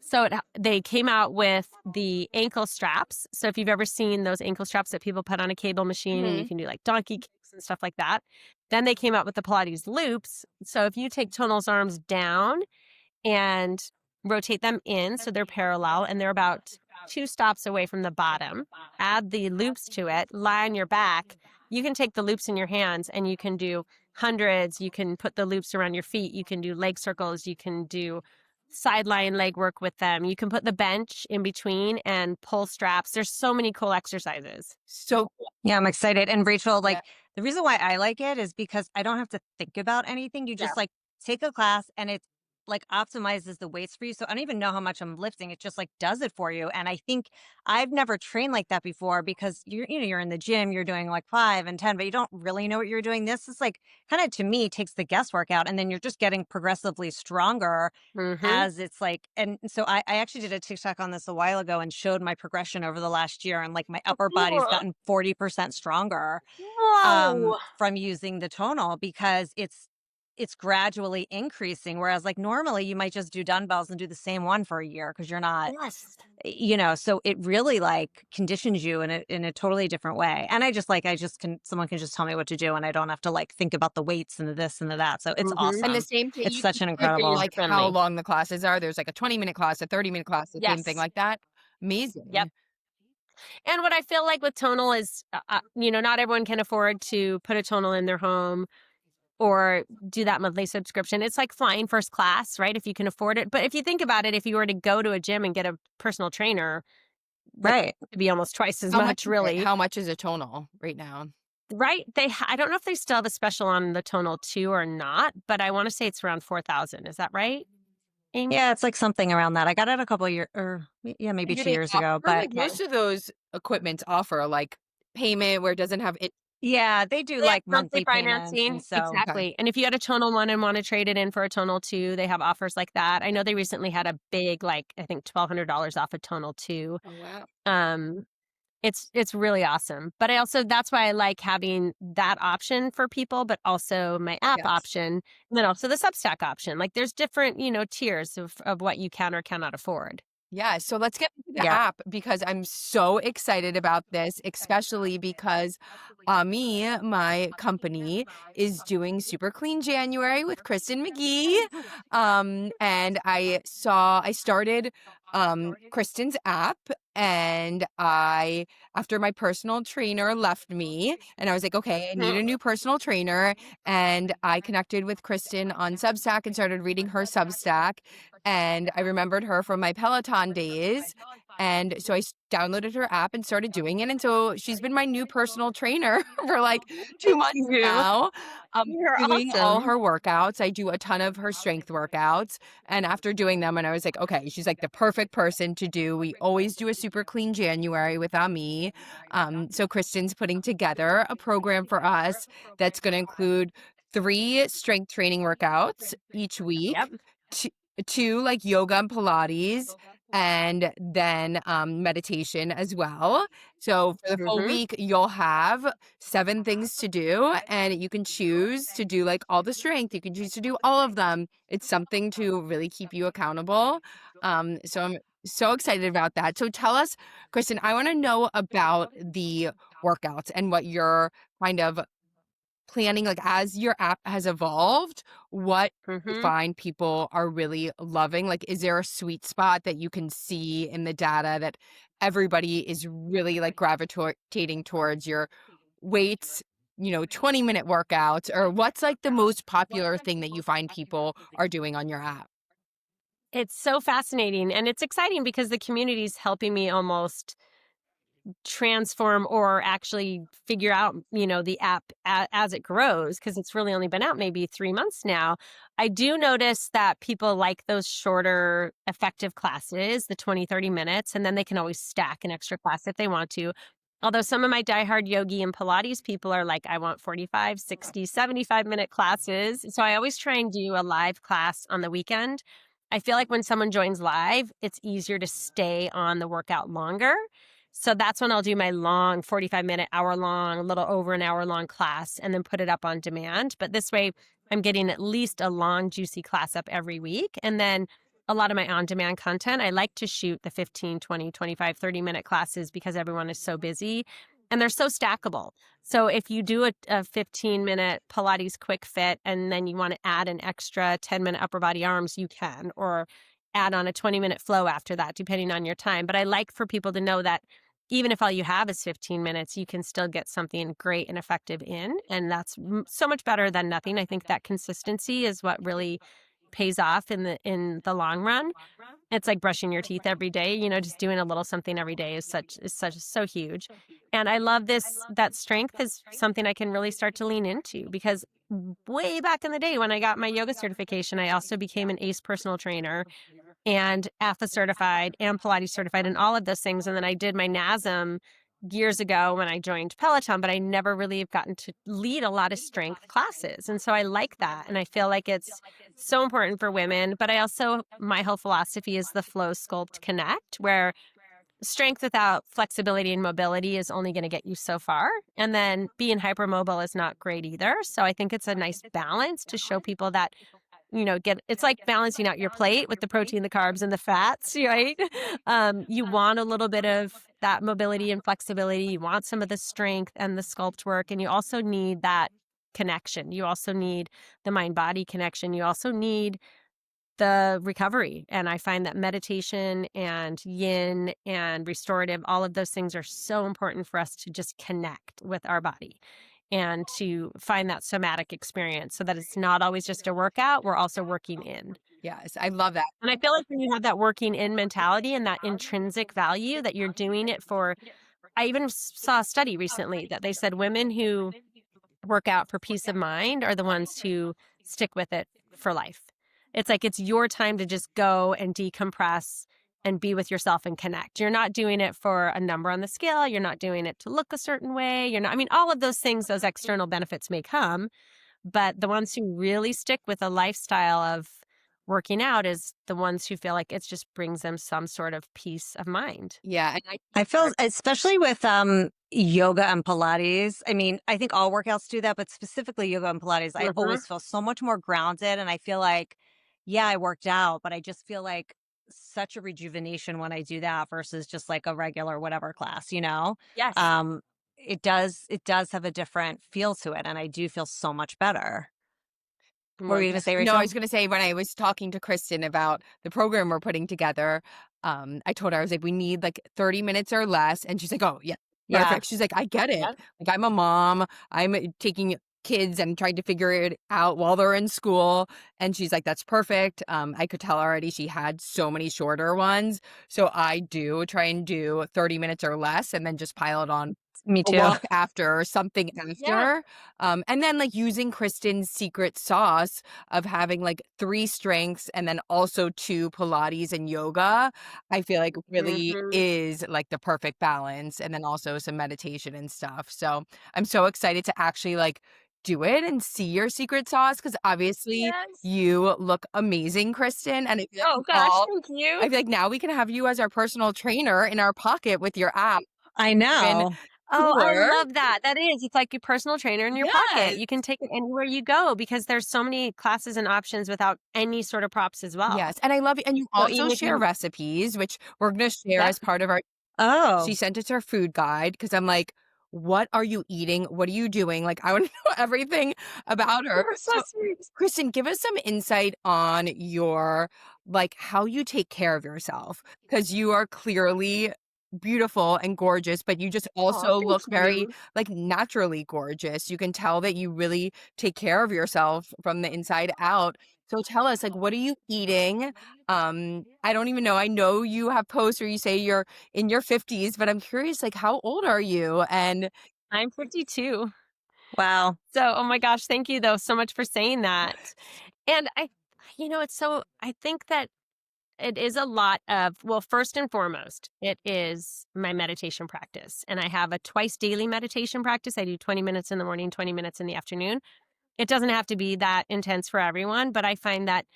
Speaker 3: So they came out with the ankle straps. So if you've ever seen those ankle straps that people put on a cable machine and you
Speaker 4: Mhm.
Speaker 3: can do like donkey kicks and stuff like that, then they came out with the Pilates loops. So if you take Tonal's arms down and rotate them in so they're parallel and they're about 2 stops away from the bottom, add the loops to it, lie on your back. You can take the loops in your hands and you can do hundreds. You can put the loops around your feet. You can do leg circles. You can do sideline leg work with them. You can put the bench in between and pull straps. There's so many cool exercises.
Speaker 4: So cool.
Speaker 1: Yeah, I'm excited. And Rachel,
Speaker 4: Yeah.
Speaker 1: like the reason why I like it is because I don't have to think about anything. You
Speaker 3: Yeah.
Speaker 1: just like take a class and it like optimizes the weights for you. So I don't even know how much I'm lifting. It just like does it for you. And I think I've never trained like that before because you're in the gym, you're doing like 5 and 10, but you don't really know what you're doing. This is like kind of to me takes the guesswork out and then you're just getting progressively stronger
Speaker 3: Mm-hmm.
Speaker 1: as it's like and so I actually did a TikTok on this a while ago and showed my progression over the last year and like my
Speaker 3: Oh,
Speaker 1: upper body's
Speaker 3: cool.
Speaker 1: gotten 40% stronger
Speaker 3: Whoa.
Speaker 1: from using the tonal because it's gradually increasing whereas like normally you might just do dumbbells and do the same one for a year because you're not
Speaker 3: Yes.
Speaker 1: so it really like conditions you in a totally different way and I just can someone can just tell me what to do and I don't have to like think about the weights and the this and the that so it's
Speaker 3: Mm-hmm.
Speaker 4: And the
Speaker 1: awesome.
Speaker 4: same thing,
Speaker 1: It's
Speaker 4: you can
Speaker 1: such an
Speaker 4: pick,
Speaker 1: incredible.
Speaker 4: like, how
Speaker 3: Friendly.
Speaker 4: long the classes are. There's, like, a 20-minute class, a 30-minute class, the same thing
Speaker 3: Yes.
Speaker 4: like that.
Speaker 3: Yep.
Speaker 4: Amazing.
Speaker 3: And what I feel like with Tonal is, not everyone can afford to put a Tonal in their home or do that monthly subscription. It's like flying first class, right? If you can afford it. But if you think about it, if you were to go to a gym and get a personal trainer, that
Speaker 1: Right.
Speaker 3: would be almost twice as
Speaker 4: How much
Speaker 3: much,
Speaker 4: is it?
Speaker 3: really.
Speaker 4: How much is a tonal right now?
Speaker 3: Right? I don't know if they still have a special on the Tonal 2 or not, but I want to say it's around 4,000. Is that right, Amy?
Speaker 1: Yeah, it's like something around that. I got it a couple year or yeah, maybe
Speaker 4: And do
Speaker 1: 2
Speaker 4: they
Speaker 1: years
Speaker 4: offer
Speaker 1: ago, but
Speaker 4: like,
Speaker 3: Okay.
Speaker 4: most of those equipments offer, like, payment where it doesn't have it.
Speaker 1: yeah, they do
Speaker 3: They have
Speaker 1: like
Speaker 3: monthly
Speaker 1: monthly payments, and
Speaker 3: financing.
Speaker 1: so
Speaker 4: Okay.
Speaker 3: Exactly. And if you had a Tonal 1 and want to trade it in for a Tonal 2, they have offers like that. I know they recently had a big, like, I think $1,200 off a Tonal 2.
Speaker 4: Oh, wow.
Speaker 3: Um, it's really awesome. But that's why I like having that option for people, but also my app
Speaker 4: Yes.
Speaker 3: option, and then also the Substack option. Like there's different, tiers of what you can or cannot afford.
Speaker 4: Yeah, so let's get into the
Speaker 1: yeah.
Speaker 4: app because I'm so excited about this, especially because ah.mi, my company, is doing Super Clean January with Kristin McGee. And I started Kristin's app and after my personal trainer left me, and I was like, okay, I need a new personal trainer. And I connected with Kristin on Substack and started reading her Substack. And I remembered her from my Peloton days. And so downloaded her app and started doing it. And so she's been my new personal trainer for like 2 months
Speaker 3: You.
Speaker 4: now.
Speaker 3: You're
Speaker 4: Doing all
Speaker 3: awesome.
Speaker 4: her workouts. I do a ton of her strength workouts. And after doing them, and I was like, okay, she's like the perfect person to do. We always do a super clean January with ah.mi. So Kristin's putting together a program for us that's going to include 3 strength training workouts each week,
Speaker 3: Yep.
Speaker 4: two, two like yoga and Pilates, and then meditation as well. So for the full
Speaker 3: Mm-hmm.
Speaker 4: week, you'll have 7 things to do, and you can choose to do like all the strength. You can choose to do all of them. It's something to really keep you accountable. So I'm so excited about that. So tell us, Kristin, I want to know about the workouts and what you're kind of planning, like as your app has evolved, what you
Speaker 3: Mm-hmm.
Speaker 4: find people are really loving. Like, is there a sweet spot that you can see in the data that everybody is really like gravitating towards your weights, 20-minute workouts, or what's like the most popular thing that you find people are doing on your app?
Speaker 3: It's so fascinating and it's exciting because the community's helping me almost transform or actually figure out, the app as it grows because it's really only been out maybe 3 months now. I do notice that people like those shorter effective classes, the 20, 30 minutes, and then they can always stack an extra class if they want to. Although some of my diehard yogi and Pilates people are like, I want 45, 60, 75-minute classes. So I always try and do a live class on the weekend. I feel like when someone joins live, it's easier to stay on the workout longer. So that's when I'll do my long 45-minute, hour long, a little over an hour long class and then put it up on demand. But this way I'm getting at least a long, juicy class up every week. And then a lot of my on-demand content, I like to shoot the 15, 20, 25, 30-minute classes because everyone is so busy and they're so stackable. So if you do a 15-minute Pilates quick fit and then you want to add an extra 10-minute upper body arms, you can, or add on a 20-minute flow after that, depending on your time. But I like for people to know that even if all you have is 15 minutes, you can still get something great and effective in. And that's so much better than nothing. I think that consistency is what really pays off in the long run. It's like brushing your teeth every day, just doing a little something every day is so huge. And I love that strength is something I can really start to lean into because way back in the day when I got my yoga certification, I also became an ACE personal trainer and AFA certified and Pilates certified and all of those things. And then I did my NASM years ago when I joined Peloton, but I never really have gotten to lead a lot of strength classes. And so I like that. And I feel like it's so important for women. But my whole philosophy is the flow sculpt connect, where strength without flexibility and mobility is only going to get you so far. And then being hypermobile is not great either. So I think it's a nice balance to show people that it's like balancing out your plate with the protein, the carbs, and the fats, right? You want a little bit of that mobility and flexibility. You want some of the strength and the sculpt work, and you also need that connection. You also need the mind-body connection. You also need the recovery. And I find that meditation and yin and restorative, all of those things are so important for us to just connect with our body and to find that somatic experience so that it's not always just a workout. We're also working in.
Speaker 4: Yes, I love that.
Speaker 3: And I feel like when you have that working in mentality and that intrinsic value that you're doing it for, I even saw a study recently that they said women who work out for peace of mind are the ones who stick with it for life. It's like it's your time to just go and decompress and be with yourself and connect. You're not doing it for a number on the scale. You're not doing it to look a certain way. All of those things, those external benefits may come, but the ones who really stick with a lifestyle of working out is the ones who feel like it just brings them some sort of peace of mind.
Speaker 4: Yeah, and
Speaker 1: I feel, especially with yoga and Pilates. I mean, I think all workouts do that, but specifically yoga and Pilates, I always feel so much more grounded. And I feel like, yeah, I worked out, but I just feel like such a rejuvenation when I do that versus just like a regular whatever class,
Speaker 3: Yes.
Speaker 1: It does have a different feel to it. And I do feel so much better. What were you going to say,
Speaker 4: no,
Speaker 1: Rachel?
Speaker 4: I was going to say when I was talking to Kristin about the program we're putting together, I told her, I was like, we need like 30 minutes or less. And she's like, oh, yeah,
Speaker 1: Yeah.
Speaker 4: perfect. She's like, I get it. Like, I'm a mom. I'm taking kids and trying to figure it out while they're in school. And she's like, that's perfect. I could tell already she had so many shorter ones. So I do try and do 30 minutes or less and then just pile it on
Speaker 1: Me
Speaker 4: a
Speaker 1: too.
Speaker 4: walk after or something after.
Speaker 3: Yeah.
Speaker 4: And then like using Kristin's secret sauce of having like 3 strengths and then also 2 Pilates and yoga, I feel like really is like the perfect balance. And then also some meditation and stuff. So I'm so excited to actually like do it and see your secret sauce because obviously
Speaker 3: Yes.
Speaker 4: you look amazing, Kristin. And
Speaker 3: Oh gosh, thank you.
Speaker 4: I feel like now we can have you as our personal trainer in our pocket with your app.
Speaker 1: I know.
Speaker 3: Oh, I
Speaker 4: Cooler.
Speaker 3: love that. That is. It's like your personal trainer in your pocket.
Speaker 4: Yes.
Speaker 3: You can take it anywhere you go because there's so many classes and options without any sort of props as well.
Speaker 4: Yes, and I love it. And you
Speaker 3: So
Speaker 4: also
Speaker 3: even if
Speaker 4: share
Speaker 3: you
Speaker 4: recipes, which we're gonna share
Speaker 3: Yep.
Speaker 4: as part of our.
Speaker 1: Oh,
Speaker 4: She sent it to her food guide because I'm like, what are you eating? What are you doing? Like, I want to know everything about her.
Speaker 3: You're so sweet.
Speaker 4: Kristin, give us some insight on your like how you take care of yourself because you are clearly beautiful and gorgeous, but you just also
Speaker 3: Thank
Speaker 4: look very
Speaker 3: you.
Speaker 4: like naturally gorgeous. You can tell that you really take care of yourself from the inside out. So tell us, like, what are you eating? I don't even know. I know you have posts where you say you're in your 50s, but I'm curious, like, how old are you? And
Speaker 3: I'm 52.
Speaker 1: wow.
Speaker 3: So, oh my gosh, thank you though so much for saying that. And I think that it is a lot of, well, first and foremost, it is my meditation practice. And I have a twice daily meditation practice. I do 20 minutes in the morning, 20 minutes in the afternoon. It doesn't have to be that intense for everyone, but I find that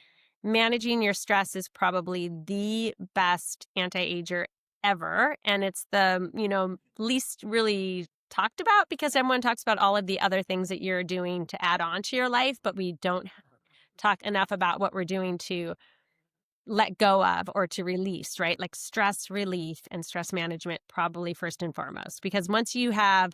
Speaker 3: managing your stress is probably the best anti-ager ever. And it's the, least really talked about because everyone talks about all of the other things that you're doing to add on to your life, but we don't talk enough about what we're doing to let go of or to release, right? Like stress relief and stress management, probably first and foremost, because once you have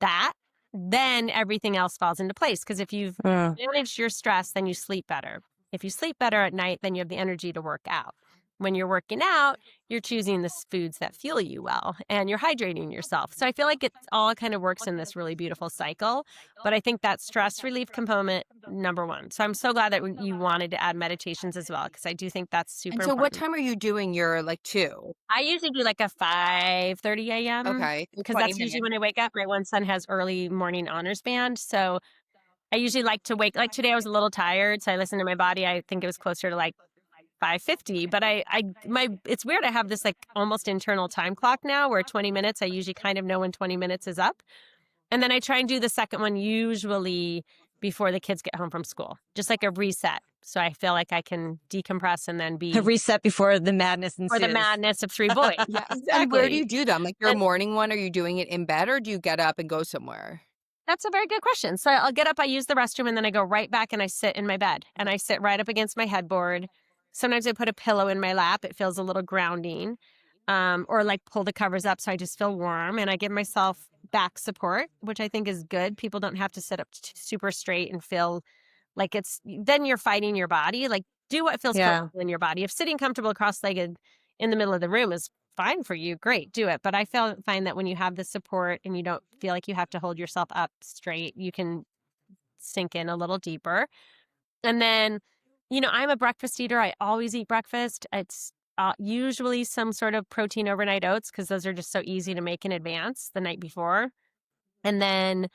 Speaker 3: that, then everything else falls into place. Because if you've
Speaker 1: Mm.
Speaker 3: managed your stress, then you sleep better. If you sleep better at night, then you have the energy to work out. When you're working out, you're choosing the foods that fuel you well and you're hydrating yourself. So I feel like it all kind of works in this really beautiful cycle. But I think that stress relief component, number one. So I'm so glad that you wanted to add meditations as well, because I do think that's super
Speaker 4: And so what
Speaker 3: important.
Speaker 4: time are you doing your, like, 2?
Speaker 3: I usually do like a 5:30 a.m.
Speaker 4: Okay, so
Speaker 3: because
Speaker 4: 20
Speaker 3: that's usually
Speaker 4: minutes.
Speaker 3: when I wake up. My one son has early morning honors band. So I usually like to wake, like today I was a little tired. So I listened to my body. I think it was closer to like 5:50, but it's weird. I have this like almost internal time clock now where 20 minutes, I usually kind of know when 20 minutes is up. And then I try and do the second one usually before the kids get home from school, just like a reset. So I feel like I can decompress and then
Speaker 1: A
Speaker 3: be
Speaker 1: reset before the madness
Speaker 3: for the
Speaker 1: ensues.
Speaker 3: madness of 3 boys.
Speaker 4: Yeah, and where do
Speaker 3: Exactly.
Speaker 4: you do them? Like, your
Speaker 3: And
Speaker 4: morning one, are you doing it in bed, or do you get up and go somewhere?
Speaker 3: that's a very good question. So I'll get up, I use the restroom, and then I go right back and I sit in my bed and I sit right up against my headboard. Sometimes I put a pillow in my lap. It feels a little grounding. Or like pull the covers up so I just feel warm, and I give myself back support, which I think is good. People don't have to sit up super straight and feel like then you're fighting your body. Like, do what feels
Speaker 1: Yeah.
Speaker 3: comfortable in your body. If sitting comfortable cross-legged in the middle of the room is fine for you, great, do it. But I find that when you have the support and you don't feel like you have to hold yourself up straight, you can sink in a little deeper. And then, I'm a breakfast eater. I always eat breakfast. It's usually some sort of protein overnight oats, because those are just so easy to make in advance the night before. And then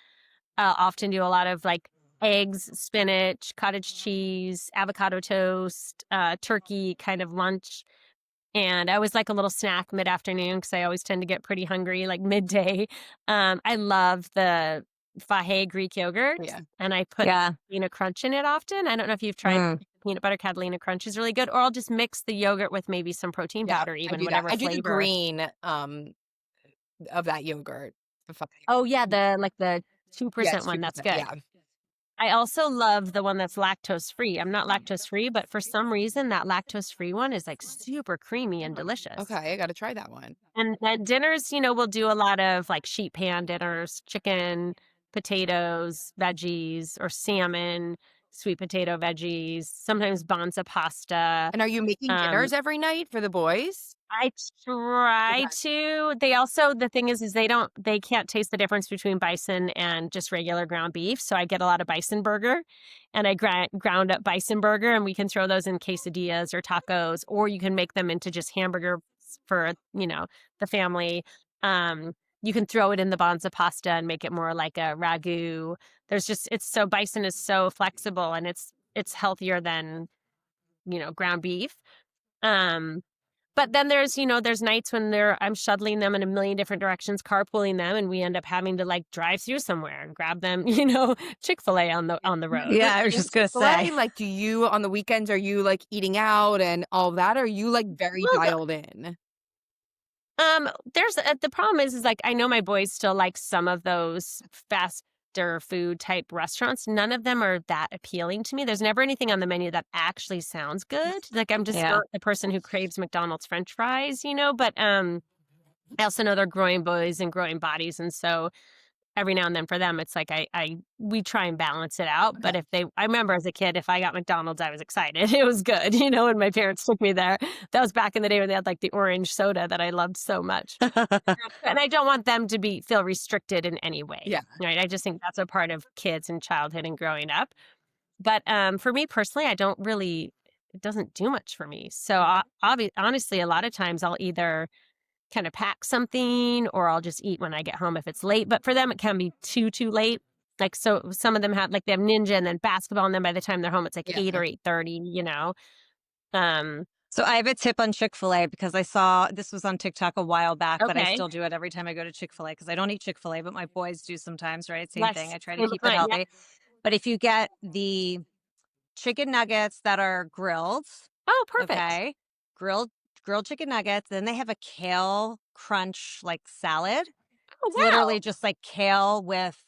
Speaker 3: I'll often do a lot of like eggs, spinach, cottage cheese, avocado toast, turkey kind of lunch. And I always like a little snack mid-afternoon because I always tend to get pretty hungry like midday. I love the Fahey Greek yogurt,
Speaker 4: Yeah.
Speaker 3: and I put
Speaker 1: Yeah.
Speaker 3: Catalina Crunch in it often. I don't know if you've tried
Speaker 1: Mm.
Speaker 3: peanut butter Catalina Crunch is really good, or I'll just mix the yogurt with maybe some protein
Speaker 4: Yeah,
Speaker 3: powder,
Speaker 4: I
Speaker 3: even
Speaker 4: do that.
Speaker 3: whatever
Speaker 4: I do the
Speaker 3: flavor.
Speaker 4: green, of that yogurt. The fuck
Speaker 3: Oh yeah, the 2%
Speaker 4: Yes,
Speaker 3: one. That's
Speaker 4: 2%,
Speaker 3: good.
Speaker 4: yeah.
Speaker 3: I also love the one that's lactose free. I'm not lactose free, but for some reason that lactose free one is like super creamy and delicious.
Speaker 4: Okay, I gotta try that one.
Speaker 3: And then dinners, we'll do a lot of like sheet pan dinners, chicken, potatoes, veggies, or salmon, sweet potato veggies, sometimes bonza pasta.
Speaker 4: And are you making
Speaker 3: Um,
Speaker 4: dinners every night for the boys?
Speaker 3: I try
Speaker 4: Okay.
Speaker 3: to. They also, the thing is they can't taste the difference between bison and just regular ground beef. So I get a lot of bison burger, and I ground up bison burger, and we can throw those in quesadillas or tacos, or you can make them into just hamburger for, the family. Um, you can throw it in the bonza pasta and make it more like a ragu. Bison is so flexible, and it's healthier than, ground beef. Um, but then there's nights when I'm shuttling them in a million different directions, carpooling them, and we end up having to like drive through somewhere and grab them, Chick-fil-A on the road.
Speaker 1: Yeah, I was just gonna
Speaker 4: Chick-fil-A,
Speaker 1: say.
Speaker 4: like, do you on the weekends, are you, like, eating out and all that, or are you, like, very
Speaker 3: Well,
Speaker 4: dialed in?
Speaker 3: there's the problem is like I know my boys still like some of those faster food type restaurants. None of them are that appealing to me. There's never anything on the menu that actually sounds good. Like I'm just
Speaker 1: Yeah.
Speaker 3: not the person who craves McDonald's French fries, but I also know they're growing boys and growing bodies, and so every now and then for them, it's like we try and balance it out. But I remember as a kid, if I got McDonald's, I was excited. It was good, and my parents took me there. That was back in the day when they had like the orange soda that I loved so much. And I don't want them to feel restricted in any way.
Speaker 4: Yeah.
Speaker 3: Right. I just think that's a part of kids and childhood and growing up. But for me personally, it doesn't do much for me. So honestly, a lot of times I'll either kind of pack something, or I'll just eat when I get home if it's late. But for them, it can be too late. Like, so some of them they have ninja and then basketball, and then by the time they're home, it's like
Speaker 4: Yeah.
Speaker 3: 8 or 8:30, Um,
Speaker 1: So I have a tip on Chick-fil-A because I saw this was on TikTok a while back, but I
Speaker 3: okay.
Speaker 1: still do it every time I go to Chick-fil-A because I don't eat Chick-fil-A, but my boys do sometimes, right? Same thing. I try to keep it
Speaker 3: Yeah.
Speaker 1: healthy. But if you get the chicken nuggets that are grilled,
Speaker 3: Oh, perfect.
Speaker 1: okay, grilled chicken nuggets, then they have a kale crunch like salad.
Speaker 3: Oh,
Speaker 1: It's
Speaker 3: wow.
Speaker 1: literally just like kale with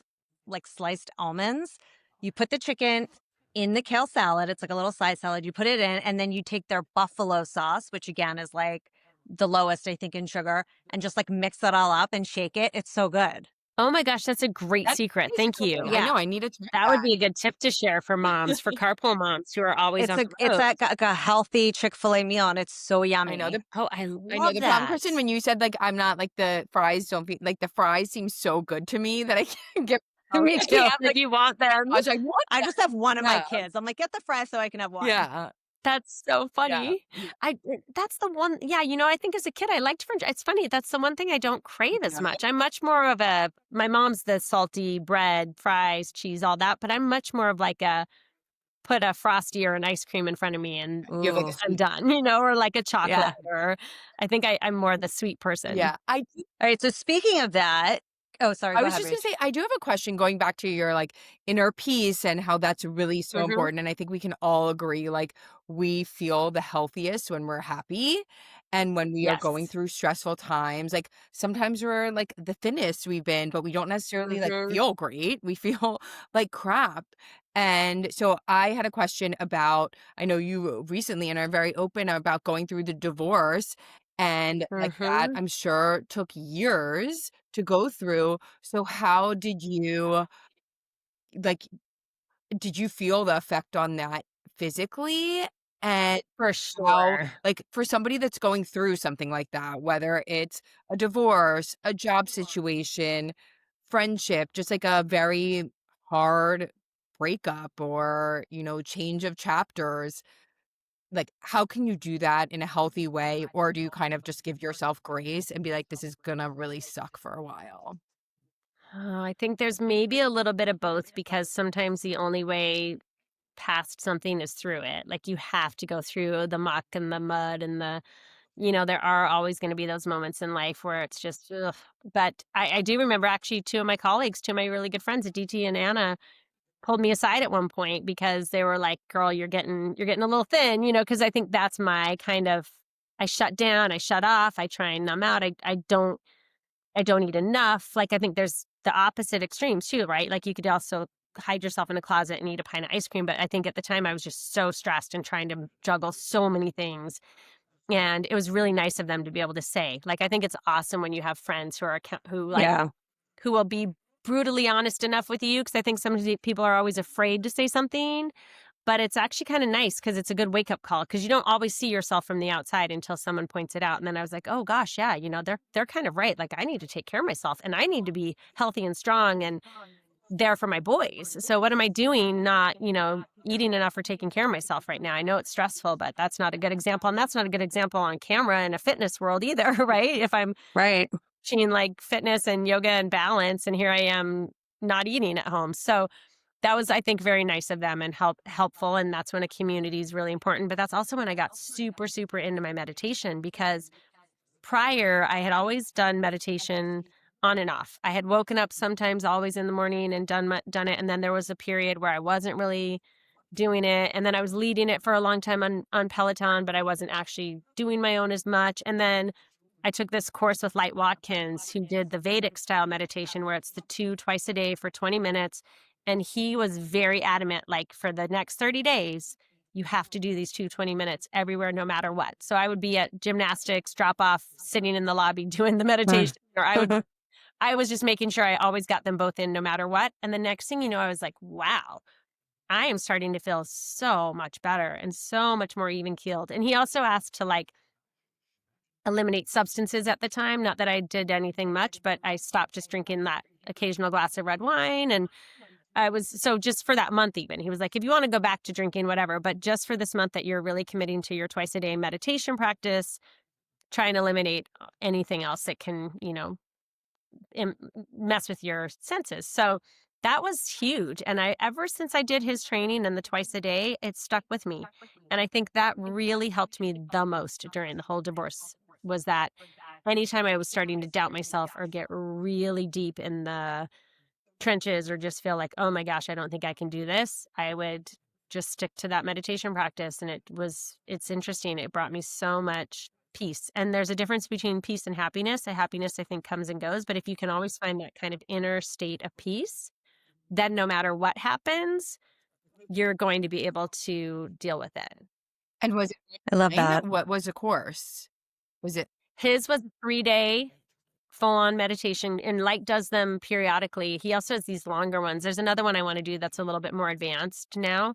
Speaker 1: like sliced almonds. You put the chicken in the kale salad. It's like a little side salad. You put it in, and then you take their buffalo sauce, which again is like the lowest, I think, in sugar, and just like mix that all up and shake it. It's so good.
Speaker 3: Oh my gosh, that's a great
Speaker 4: That
Speaker 3: secret.
Speaker 4: is
Speaker 3: Thank
Speaker 4: good.
Speaker 3: you.
Speaker 4: I
Speaker 1: Yeah.
Speaker 4: know, I need to try
Speaker 3: That would
Speaker 4: that.
Speaker 3: be a good tip to share for moms, for carpool moms who are always
Speaker 1: It's
Speaker 3: on
Speaker 1: a
Speaker 3: the
Speaker 1: it's
Speaker 3: road.
Speaker 1: like a healthy Chick-fil-A meal, and it's so
Speaker 4: I know
Speaker 1: yummy.
Speaker 4: the
Speaker 3: Oh, I
Speaker 4: I know
Speaker 3: love
Speaker 4: the problem,
Speaker 3: that.
Speaker 4: Kristen, when you said, like, I'm not like the fries don't be like, the fries seem so good to me that I can't get
Speaker 1: Me
Speaker 4: I
Speaker 1: too.
Speaker 4: can't,
Speaker 3: Like,
Speaker 4: like,
Speaker 3: you want them.
Speaker 4: I was like, "What?"
Speaker 1: I just have one of my
Speaker 4: Yeah,
Speaker 1: kids. I'm like, "Get the fries so I can have one."
Speaker 4: yeah,
Speaker 3: That's so
Speaker 4: yeah,
Speaker 3: funny.
Speaker 4: yeah,
Speaker 3: That's the one, yeah, I think as a kid I liked french. It's funny, that's the one thing I don't crave as
Speaker 4: yeah.
Speaker 3: much. I'm much more of a my mom's the salty bread, fries, cheese, all that, but I'm much more of like a put a Frosty or an ice cream in front of me and
Speaker 4: You have, like, a
Speaker 1: Ooh,
Speaker 3: I'm
Speaker 4: sweet
Speaker 3: done, or like a chocolate,
Speaker 1: yeah.
Speaker 3: or I think I'm more the sweet person.
Speaker 4: yeah, I do
Speaker 1: Alright, so speaking of that, oh, sorry,
Speaker 4: I
Speaker 1: go
Speaker 4: was
Speaker 1: ahead,
Speaker 4: just gonna
Speaker 1: Rach.
Speaker 4: say, I do have a question going back to your, like, inner peace and how that's really so
Speaker 3: Mhm.
Speaker 4: important, and I think we can all agree, like, we feel the healthiest when we're happy and when we are going
Speaker 3: Yes.
Speaker 4: through stressful times, like, sometimes we're, like, the thinnest we've been, but we don't necessarily, like,
Speaker 3: Mhm.
Speaker 4: feel great, we feel like crap, and so I had a question about I know you recently and are very open about going through the divorce, and, like, that,
Speaker 3: Mhm.
Speaker 4: I'm sure, took years to go through. So how did you like, did you feel the effect on that physically? And
Speaker 3: For
Speaker 4: how
Speaker 3: sure.
Speaker 4: like, for somebody that's going through something like that, whether it's a divorce, a job situation, friendship, just like a very hard breakup or, change of chapters, like, how can you do that in a healthy way? Or do you kind of just give yourself grace and be like, "This is gonna really suck for a while?"
Speaker 3: Oh, I think there's maybe a little bit of both because sometimes the only way past something is through it. Like you have to go through the muck and the mud and there are always going to be those moments in life where it's just, ugh. But I do remember actually two of my colleagues, two of my really good friends, DT and Anna, pulled me aside at one point because they were like, "Girl, you're getting a little thin," because I think that's my kind of. I shut down, I shut off, I try and numb out. I don't eat enough. Like, I think there's the opposite extremes too, right? Like, you could also hide yourself in a closet and eat a pint of ice cream. But I think at the time I was just so stressed and trying to juggle so many things. And it was really nice of them to be able to say, like, I think it's awesome when you have friends who are,
Speaker 1: Yeah.
Speaker 3: who will be brutally honest enough with you. Cause I think some people are always afraid to say something, but it's actually kind of nice because it's a good wake up call because you don't always see yourself from the outside until someone points it out. And then I was like, oh gosh, yeah, they're kind of right. Like I need to take care of myself and I need to be healthy and strong and there for my boys. So what am I doing? Not, eating enough or taking care of myself right now. I know it's stressful, but that's not a good example. And that's not a good example on camera in a fitness world either, right? If I'm
Speaker 1: Right.
Speaker 3: teaching like fitness and yoga and balance and here I am not eating at home. So that was, I think, very nice of them and helpful. And that's when a community is really important. But that's also when I got super, super into my meditation because prior I had always done meditation on and off. I had woken up sometimes always in the morning and done it. And then there was a period where I wasn't really doing it. And then I was leading it for a long time on Peloton, but I wasn't actually doing my own as much. And then I took this course with Light Watkins, who did the Vedic style meditation, where it's the two twice a day for 20 minutes. And he was very adamant, like for the next 30 days, you have to do these 20 minutes everywhere, no matter what. So I would be at gymnastics, drop off, sitting in the lobby doing the meditation, or I was just making sure I always got them both in no matter what. And the next thing you know, I was like, wow, I am starting to feel so much better and so much more even keeled. And he also asked to like eliminate substances at the time. Not that I did anything much, but I stopped just drinking that occasional glass of red wine. And I was so just for that month, even he was like, if you want to go back to drinking, whatever, but just for this month that you're really committing to your twice a day meditation practice, try and eliminate anything else that can, im- mess with your senses. So that was huge. And ever since I did his training and the twice a day, it stuck with me. And I think that really helped me the most during the whole divorce was that anytime I was starting to doubt myself or get really deep in the trenches or just feel like, oh my gosh, I don't think I can do this, I would just stick to that meditation practice. And it's interesting. It brought me so much peace. And there's a difference between peace and happiness. A happiness, I think, comes and goes. But if you can always find that kind of inner state of peace, then no matter what happens, you're going to be able to deal with it.
Speaker 4: And was it
Speaker 1: I love
Speaker 4: online?
Speaker 1: that.
Speaker 4: What was the course? Was it
Speaker 3: His was a 3-day full-on meditation, and Light does them periodically. He also has these longer ones. There's another one I want to do that's a little bit more advanced now.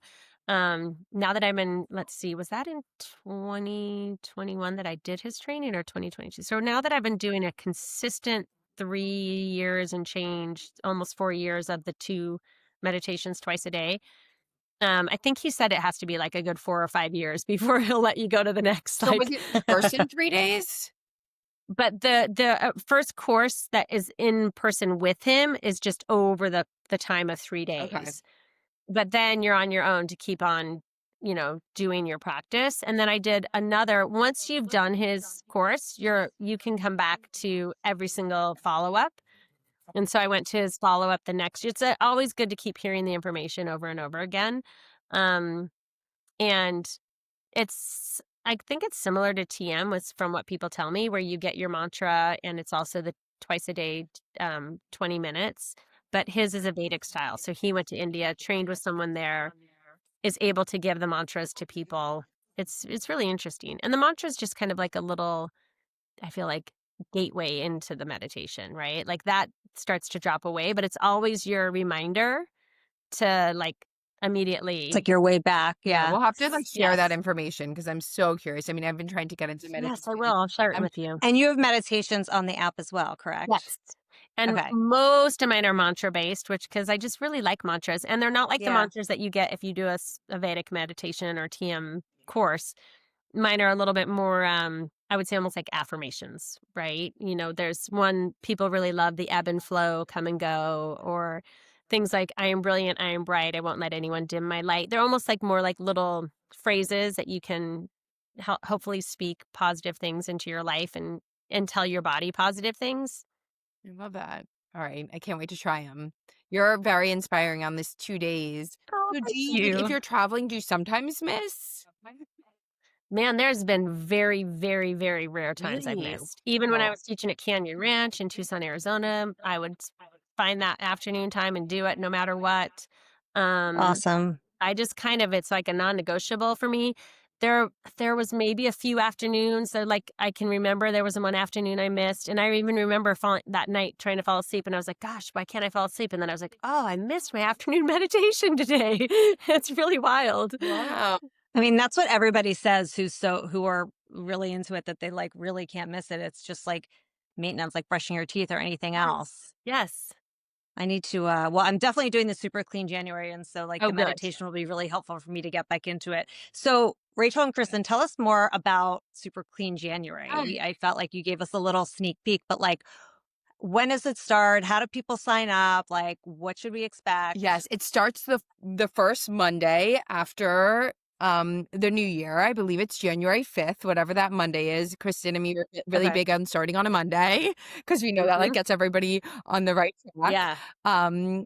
Speaker 3: Now that I'm in, let's see, was that in 2021 that I did his training, or 2022? So now that I've been doing a consistent 3 years and change, almost 4 years of the 2 meditations twice a day, I think he said it has to be like a good 4 or 5 years before he'll let you go to the next,
Speaker 4: so was
Speaker 3: like.
Speaker 4: it in person 3 days?
Speaker 3: But the first course that is in person with him is just over the time of 3
Speaker 4: Okay.
Speaker 3: days. But then you're on your own to keep on, doing your practice. And then I did another, once you've done his course, you can come back to every single follow-up. And so I went to his follow-up the next. It's always good to keep hearing the information over and over again. Um, and I think it's similar to TM with from what people tell me, where you get your mantra and it's also the twice a day, 20 minutes. But his is a Vedic style. So he went to India, trained with someone there, is able to give the mantras to people. It's really interesting. And the mantra is just kind of like a little, I feel like, gateway into the meditation, right? Like that starts to drop away, but it's always your reminder to like
Speaker 1: It's
Speaker 3: immediately.
Speaker 1: like your way back.
Speaker 4: Yeah,
Speaker 1: Yeah.
Speaker 4: we'll have to, like, share that
Speaker 3: Yes.
Speaker 4: information because I'm so curious. I mean, I've been trying to get into meditation.
Speaker 3: Yes, I will. I'll share it
Speaker 4: I'm
Speaker 3: with you.
Speaker 1: And you have meditations on the app as well, correct?
Speaker 3: Yes. And
Speaker 1: Okay.
Speaker 3: most of mine are mantra based, which because I just really like mantras. And they're not like the
Speaker 1: Yeah.
Speaker 3: mantras that you get if you do a Vedic meditation or TM course. Mine are a little bit more, I would say almost like affirmations, right? There's one people really love, the ebb and flow, come and go, or things like, I am brilliant, I am bright, I won't let anyone dim my light. They're almost like more like little phrases that you can hopefully speak positive things into your life and tell your body positive things.
Speaker 4: I love that. All right, I can't wait to try them. You're very inspiring on this 2 days.
Speaker 3: Oh,
Speaker 4: So
Speaker 3: thank
Speaker 4: do you, like, if
Speaker 3: you.
Speaker 4: you're traveling, do you sometimes miss?
Speaker 3: Man, there's been very, very, very rare times I've
Speaker 4: Really?
Speaker 3: missed. Even when I
Speaker 4: Wow.
Speaker 3: was teaching at Canyon Ranch in Tucson, Arizona, I would find that afternoon time and do it no matter what. Um,
Speaker 1: Awesome.
Speaker 3: I just kind of, it's like a non-negotiable for me. There was maybe a few afternoons that, like, I can remember there was one afternoon I missed, and I even remember falling that night trying to fall asleep, and I was like, "Gosh, why can't I fall asleep?" And then I was like, "Oh, I missed my afternoon meditation today." It's really wild.
Speaker 4: Wow.
Speaker 1: I mean, that's what everybody says who are really into it, that they like really can't miss it. It's just like maintenance, like brushing your teeth or anything else.
Speaker 3: Yes.
Speaker 1: I need to well, I'm definitely doing the super clean January, and so like
Speaker 3: Oh,
Speaker 1: the
Speaker 3: good.
Speaker 1: meditation will be really helpful for me to get back into it. So Rachel and Kristen, tell us more about Super Clean January. I felt like you gave us a little sneak peek, but like when does it start? How do people sign up? Like what should we expect?
Speaker 4: Yes, it starts the first Monday after the new year. I believe it's January 5th, whatever that Monday is. Kristen and me are really
Speaker 1: Okay.
Speaker 4: big on starting on a Monday because we know that like
Speaker 3: Mhm.
Speaker 4: gets everybody on the right track.
Speaker 3: Yeah.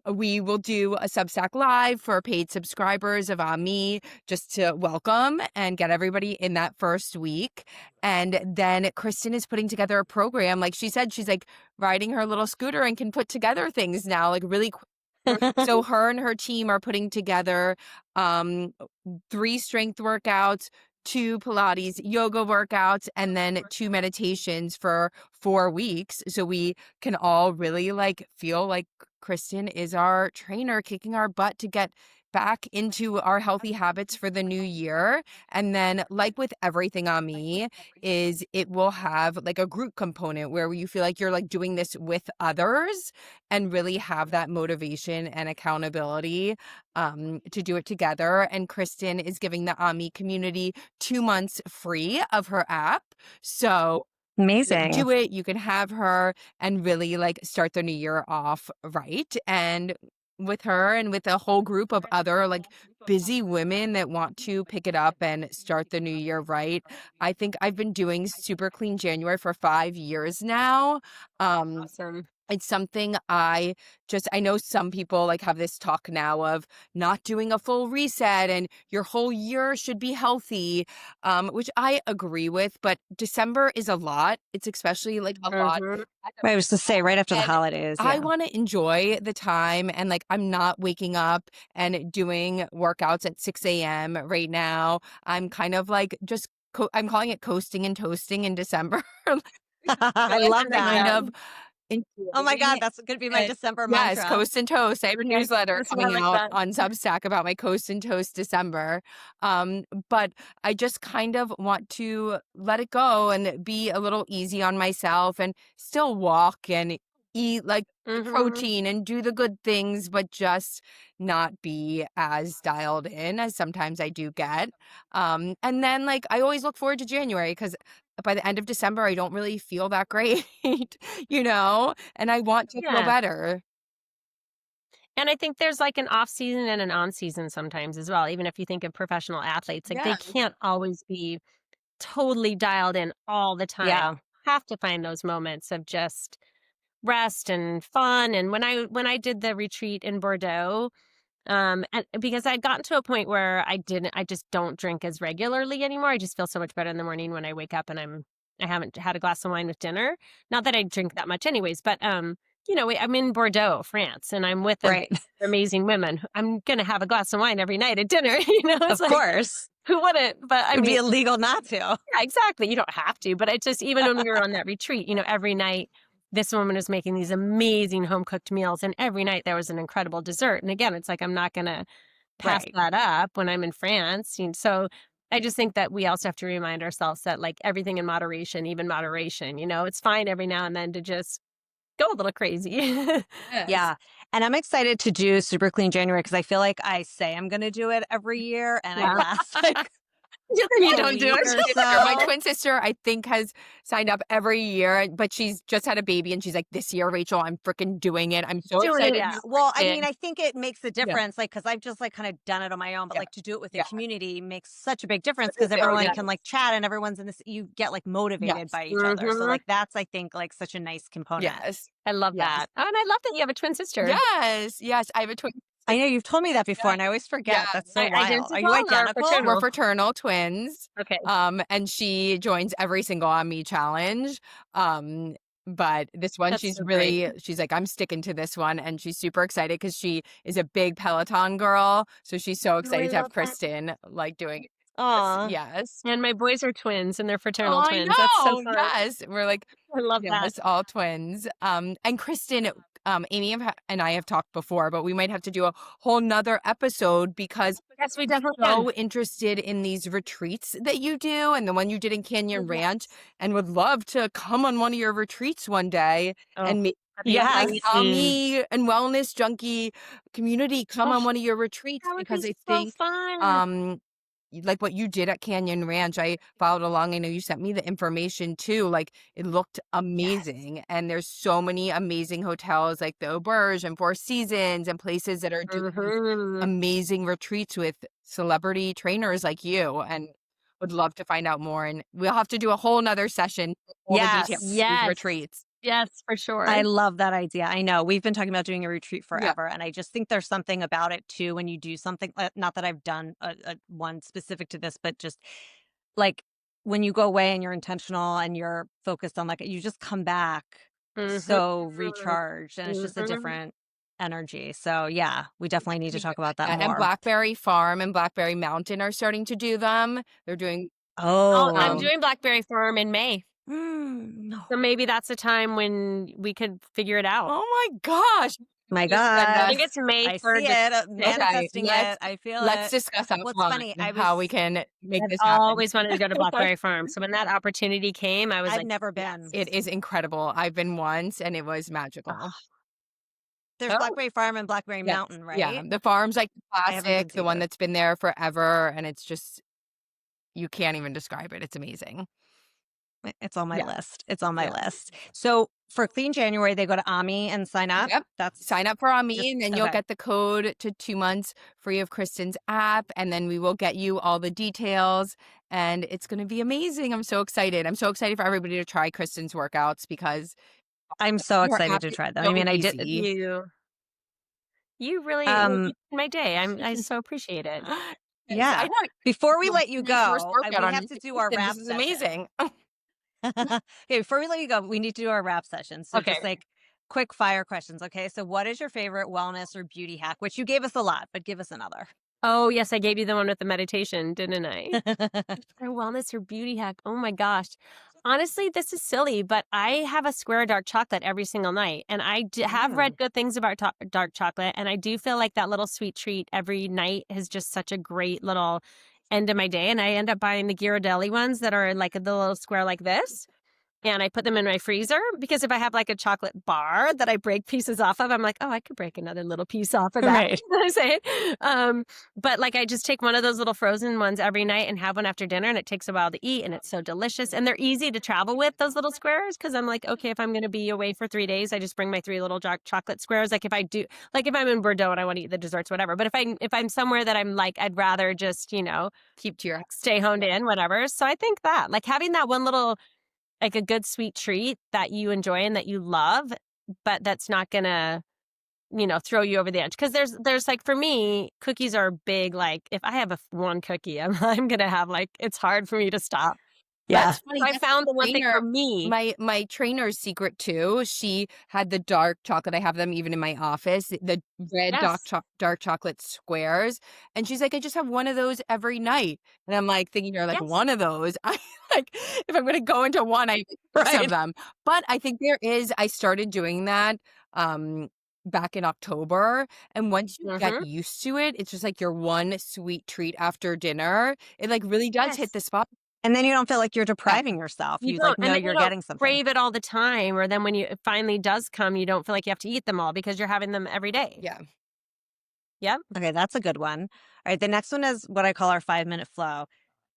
Speaker 4: We will do a Substack Live for paid subscribers of ah.mi just to welcome and get everybody in that first week. And then Kristen is putting together a program. Like she said, she's like riding her little scooter and can put together things now, like really quick. So her and her team are putting together um 3 strength workouts, 2 Pilates yoga workouts, and then 2 meditations for 4 weeks. So we can all really like feel like Kristen is our trainer kicking our butt to get back into our healthy habits for the new year. And then like with everything on me is it will have like a group component where you feel like you're like doing this with others and really have that motivation and accountability to do it together. And Kristen is giving the ah.mi community 2 months free of her app. So
Speaker 1: Amazing.
Speaker 4: do it, you can have her and really like start the new year off right. And with her and with a whole group of other like busy women that want to pick it up and start the new year right. I think I've been doing Super Clean January for 5 years now.
Speaker 3: Awesome.
Speaker 4: It's something I know some people like have this talk now of not doing a full reset and your whole year should be healthy, which I agree with, but December is a lot. It's especially like a lot.
Speaker 3: Mhm.
Speaker 1: Right, I was to say right after the
Speaker 4: And
Speaker 1: holidays.
Speaker 4: I
Speaker 1: Yeah.
Speaker 4: want to enjoy the time and like I'm not waking up and doing workouts at 6 a.m. right now. I'm kind of like just I'm calling it coasting and toasting in December.
Speaker 1: I
Speaker 4: Feel like
Speaker 1: love
Speaker 4: I'm kind
Speaker 1: that.
Speaker 4: of
Speaker 1: Oh my God,
Speaker 4: enjoying
Speaker 1: that's gonna be my
Speaker 4: it.
Speaker 1: December
Speaker 4: Yes,
Speaker 1: mantra.
Speaker 4: Coast and Toast. I have a
Speaker 3: Yes,
Speaker 4: newsletter
Speaker 3: that's what I
Speaker 4: coming
Speaker 3: like
Speaker 4: out
Speaker 3: that.
Speaker 4: on Substack about my Coast and Toast December. But I just kind of want to let it go and be a little easy on myself and still walk and eat like the
Speaker 3: Mhm.
Speaker 4: protein and do the good things, but just not be as dialed in as sometimes I do get. And then like I always look forward to January because by the end of December, I don't really feel that great, and I want to feel
Speaker 3: Yeah.
Speaker 4: better.
Speaker 3: And I think there's like an off season and an on season sometimes as well. Even if you think of professional athletes, like they
Speaker 4: Yes.
Speaker 3: can't always be totally dialed in all the time.
Speaker 1: Yeah.
Speaker 3: Have to find those moments of just rest and fun. And when I did the retreat in Bordeaux, and because I'd gotten to a point where I just don't drink as regularly anymore. I just feel so much better in the morning when I wake up and I haven't had a glass of wine with dinner. Not that I drink that much anyways, but I'm in Bordeaux, France, and I'm with
Speaker 1: Right.
Speaker 3: amazing women. I'm gonna have a glass of wine every night at dinner. It's
Speaker 1: Of
Speaker 3: like
Speaker 1: course.
Speaker 3: who wouldn't? But I
Speaker 1: It'd be
Speaker 3: mean,
Speaker 1: illegal not to.
Speaker 3: yeah, exactly. You don't have to, but it just even when we were on that retreat, every night this woman was making these amazing home cooked meals, and every night there was an incredible dessert. And again, it's like I'm not gonna pass
Speaker 1: Right.
Speaker 3: that up when I'm in France. So I just think that we also have to remind ourselves that like everything in moderation, even moderation, it's fine every now and then to just go a little crazy.
Speaker 4: Yes.
Speaker 1: Yeah. And I'm excited to do Super Clean January because I feel like I say I'm gonna do it every year and I
Speaker 3: Yeah.
Speaker 1: last like
Speaker 3: Then you
Speaker 1: a
Speaker 3: don't do
Speaker 1: week or
Speaker 3: it.
Speaker 4: My
Speaker 1: so.
Speaker 4: twin sister, I think, has signed up every year, but she's just had a baby and she's like, "This year, Rachel, I'm freaking doing it. I'm so
Speaker 3: Doing
Speaker 4: excited
Speaker 3: it.
Speaker 1: Yeah.
Speaker 4: for
Speaker 1: Well, I mean,
Speaker 4: Kristen."
Speaker 1: I think it makes a
Speaker 4: Yeah,
Speaker 1: difference, like, because I've just like kind of done it on my own, but
Speaker 4: yeah,
Speaker 1: like to do it with a
Speaker 4: yeah.
Speaker 1: community makes such a big difference
Speaker 4: Me
Speaker 1: because
Speaker 4: too.
Speaker 1: everyone
Speaker 4: Yes.
Speaker 1: can like chat and everyone's in this, you get like motivated
Speaker 4: Yes.
Speaker 1: by each other. So
Speaker 3: Mhm.
Speaker 1: like that's I think like such a nice component.
Speaker 4: Yes.
Speaker 3: I love
Speaker 4: Yes.
Speaker 3: that. Oh, and I love that you have a twin sister.
Speaker 4: Yes. Yes. I have a twin
Speaker 1: I
Speaker 4: sister.
Speaker 1: know you've told me that before
Speaker 4: Yeah.
Speaker 1: and I always forget.
Speaker 4: Yeah.
Speaker 1: That's so wild. Are
Speaker 3: Identical
Speaker 1: you
Speaker 3: or
Speaker 1: identical?
Speaker 4: We're
Speaker 3: fraternal?
Speaker 4: fraternal twins.
Speaker 3: Okay.
Speaker 4: And she joins every single ah.mi challenge. Um, but this one,
Speaker 3: That's so great.
Speaker 4: she's like, I'm sticking to this one. And she's super excited because she is a big Peloton girl. So she's so
Speaker 3: Oh, I
Speaker 4: excited to have
Speaker 3: love that.
Speaker 4: Kristen like doing it. Yes.
Speaker 1: Aw.
Speaker 4: Yes.
Speaker 3: And my boys are twins and they're
Speaker 4: Oh,
Speaker 3: fraternal
Speaker 4: I
Speaker 3: twins. That's so
Speaker 4: know.
Speaker 3: fun.
Speaker 4: Yes. We're like,
Speaker 3: I love that.
Speaker 4: yes, all twins. And Kristen, Amy and I have talked before, but we might have to do a whole nother episode because
Speaker 3: Yes, we
Speaker 4: I'm
Speaker 3: definitely can.
Speaker 4: so interested in these retreats that you do and the one you did in
Speaker 3: Oh,
Speaker 4: Canyon Ranch
Speaker 3: yes.
Speaker 4: and would love to come on one of your retreats one day
Speaker 3: Oh,
Speaker 4: and
Speaker 3: that'd be
Speaker 4: like
Speaker 1: Yes.
Speaker 3: amazing.
Speaker 4: me and wellness junkie community come
Speaker 3: Oh,
Speaker 4: on one of your retreats
Speaker 3: that would be
Speaker 4: because I
Speaker 3: so
Speaker 4: think
Speaker 3: fun.
Speaker 4: um like what you did at Canyon Ranch, I followed along. I know you sent me the information too. Like it looked
Speaker 1: Yes.
Speaker 4: amazing. And there's so many amazing hotels like the Auberge and Four Seasons and places that are doing these
Speaker 3: Mhm.
Speaker 4: amazing retreats with celebrity trainers like you. And would love to find out more. And we'll have to do a whole nother session, all the details
Speaker 1: Yes.
Speaker 4: of these
Speaker 3: Yes.
Speaker 4: retreats.
Speaker 3: Yes, for sure.
Speaker 1: I love that idea. I know we've been talking about doing a retreat
Speaker 4: Yeah.
Speaker 1: forever, and I just think there's something about it too when you do something. Not that I've done a one specific to this, but just like when you go away and you're intentional and you're focused on like you just come back
Speaker 3: Mhm.
Speaker 1: so recharged, and it's just a
Speaker 3: Mhm.
Speaker 1: different energy. So yeah, we definitely need to talk about that
Speaker 4: And
Speaker 1: more.
Speaker 4: Blackberry Farm and Blackberry Mountain are starting to do them. They're doing
Speaker 3: I'm
Speaker 1: Oh,
Speaker 4: um
Speaker 3: doing Blackberry Farm in May.
Speaker 1: no.
Speaker 3: So maybe that's a time when we could figure it out.
Speaker 4: oh my gosh.
Speaker 1: My
Speaker 4: You send
Speaker 3: I
Speaker 1: God,
Speaker 3: think
Speaker 4: us
Speaker 3: it's May
Speaker 1: I
Speaker 3: 3rd
Speaker 1: see
Speaker 3: to
Speaker 1: it,
Speaker 3: 6th.
Speaker 4: okay,
Speaker 1: manifesting it. I feel
Speaker 4: let's
Speaker 1: it.
Speaker 4: discuss
Speaker 1: What's
Speaker 4: offline
Speaker 1: funny, I
Speaker 4: how we
Speaker 1: was
Speaker 4: can make
Speaker 3: I've
Speaker 4: this happen.
Speaker 3: always wanted to go to Blackberry Farm. So when that opportunity came, I was
Speaker 1: I've
Speaker 3: like,
Speaker 1: never
Speaker 3: yes.
Speaker 1: been.
Speaker 4: It is incredible. I've been once and it was magical.
Speaker 1: There's
Speaker 3: Oh,
Speaker 1: Blackberry Farm and Blackberry
Speaker 4: Yes.
Speaker 1: Mountain,
Speaker 4: Yeah.
Speaker 1: right?
Speaker 4: The farm's like
Speaker 1: I haven't been
Speaker 4: classic,
Speaker 1: to
Speaker 4: the one
Speaker 1: either.
Speaker 4: that's been there forever, and it's just you can't even describe it. It's amazing.
Speaker 1: It's on my
Speaker 4: Yeah.
Speaker 1: list. It's on my
Speaker 4: Yeah.
Speaker 1: list. So for Clean January, they go to ah.mi and sign up.
Speaker 4: Yep.
Speaker 1: That's
Speaker 4: Sign up for
Speaker 1: just
Speaker 4: ah.mi and then you'll
Speaker 1: okay.
Speaker 4: get the code to 2 months free of Kristen's app. And then we will get you all the details. And it's going to be amazing. I'm so excited. I'm so excited for everybody to try Kristen's workouts because
Speaker 1: I'm so
Speaker 4: Your
Speaker 1: excited
Speaker 4: app
Speaker 1: to
Speaker 4: is
Speaker 1: try them. I
Speaker 4: so
Speaker 1: mean, I did.
Speaker 4: easy.
Speaker 3: You really like,
Speaker 1: Um,
Speaker 3: you made my day. I so appreciate it.
Speaker 4: Yes, I
Speaker 1: yeah.
Speaker 4: know.
Speaker 1: Before we
Speaker 4: You'll
Speaker 1: let you
Speaker 4: my first
Speaker 1: go,
Speaker 4: workout
Speaker 1: we
Speaker 4: on
Speaker 1: have to do our
Speaker 4: vacation. This
Speaker 1: wrap
Speaker 4: is
Speaker 1: session.
Speaker 4: amazing.
Speaker 1: Okay, before we let you go, we need to do our wrap session. So
Speaker 2: Okay.
Speaker 1: just like quick fire questions. Okay. So what is your favorite wellness or beauty hack? Which you gave us a lot, but give us another.
Speaker 3: Oh, yes, I gave you the one with the meditation, didn't I? For wellness or beauty hack. Oh my gosh. Honestly, this is silly, but I have a square of dark chocolate every single night. And have
Speaker 1: Mm.
Speaker 3: read good things about dark chocolate. And I do feel like that little sweet treat every night is just such a great little end of my day. And I end up buying the Ghirardelli ones that are like the little square like this. And I put them in my freezer because if I have like a chocolate bar that I break pieces off of, I'm like, oh, I could break another little piece off of that.
Speaker 1: Right.
Speaker 3: I say, but like I just take one of those little frozen ones every night and have one after dinner, and it takes a while to eat, and it's so delicious. And they're easy to travel with those little squares because I'm like, okay, if I'm going to be away for 3 days, I just bring my 3 little dark chocolate squares. Like if I'm in Bordeaux and I want to eat the desserts, whatever. But if I'm somewhere that I'm like, I'd rather just
Speaker 4: Keep to your
Speaker 3: stay honed in, whatever. So I think that like having that one little like a good sweet treat that you enjoy and that you love, but that's not gonna, throw you over the edge. Because there's like for me, cookies are big. Like if I have one cookie, I'm gonna have like it's hard for me to stop. But
Speaker 1: Yeah.
Speaker 4: That's funny.
Speaker 3: I
Speaker 4: That's
Speaker 3: found the
Speaker 4: my
Speaker 3: one thing
Speaker 4: trainer.
Speaker 3: for me.
Speaker 4: My trainer's secret too. She had the dark chocolate. I have them even in my office. The red
Speaker 3: Yes.
Speaker 4: dark chocolate squares. And she's like, I just have one of those every night. And I'm like thinking, you're like
Speaker 3: Yes.
Speaker 4: one of those. I like if I'm gonna go into one, I have 6 of
Speaker 1: Right.
Speaker 4: them. But I think I started doing that back in October. And once you get
Speaker 3: Mm-hmm.
Speaker 4: used to it, it's just like your one sweet treat after dinner. It like really does hit
Speaker 3: Yes.
Speaker 4: the spot.
Speaker 1: And then you don't feel like you're
Speaker 4: Yeah.
Speaker 1: depriving yourself.
Speaker 3: You
Speaker 1: You like
Speaker 3: don't, and
Speaker 1: know
Speaker 3: then you
Speaker 1: you're
Speaker 3: don't
Speaker 1: getting something.
Speaker 3: crave it all the time. Or then when it finally does come, you don't feel like you have to eat them all because you're having them every day.
Speaker 4: Yeah.
Speaker 3: Yep.
Speaker 1: Okay, that's a good one. All right, the next one is what I call our 5-minute flow.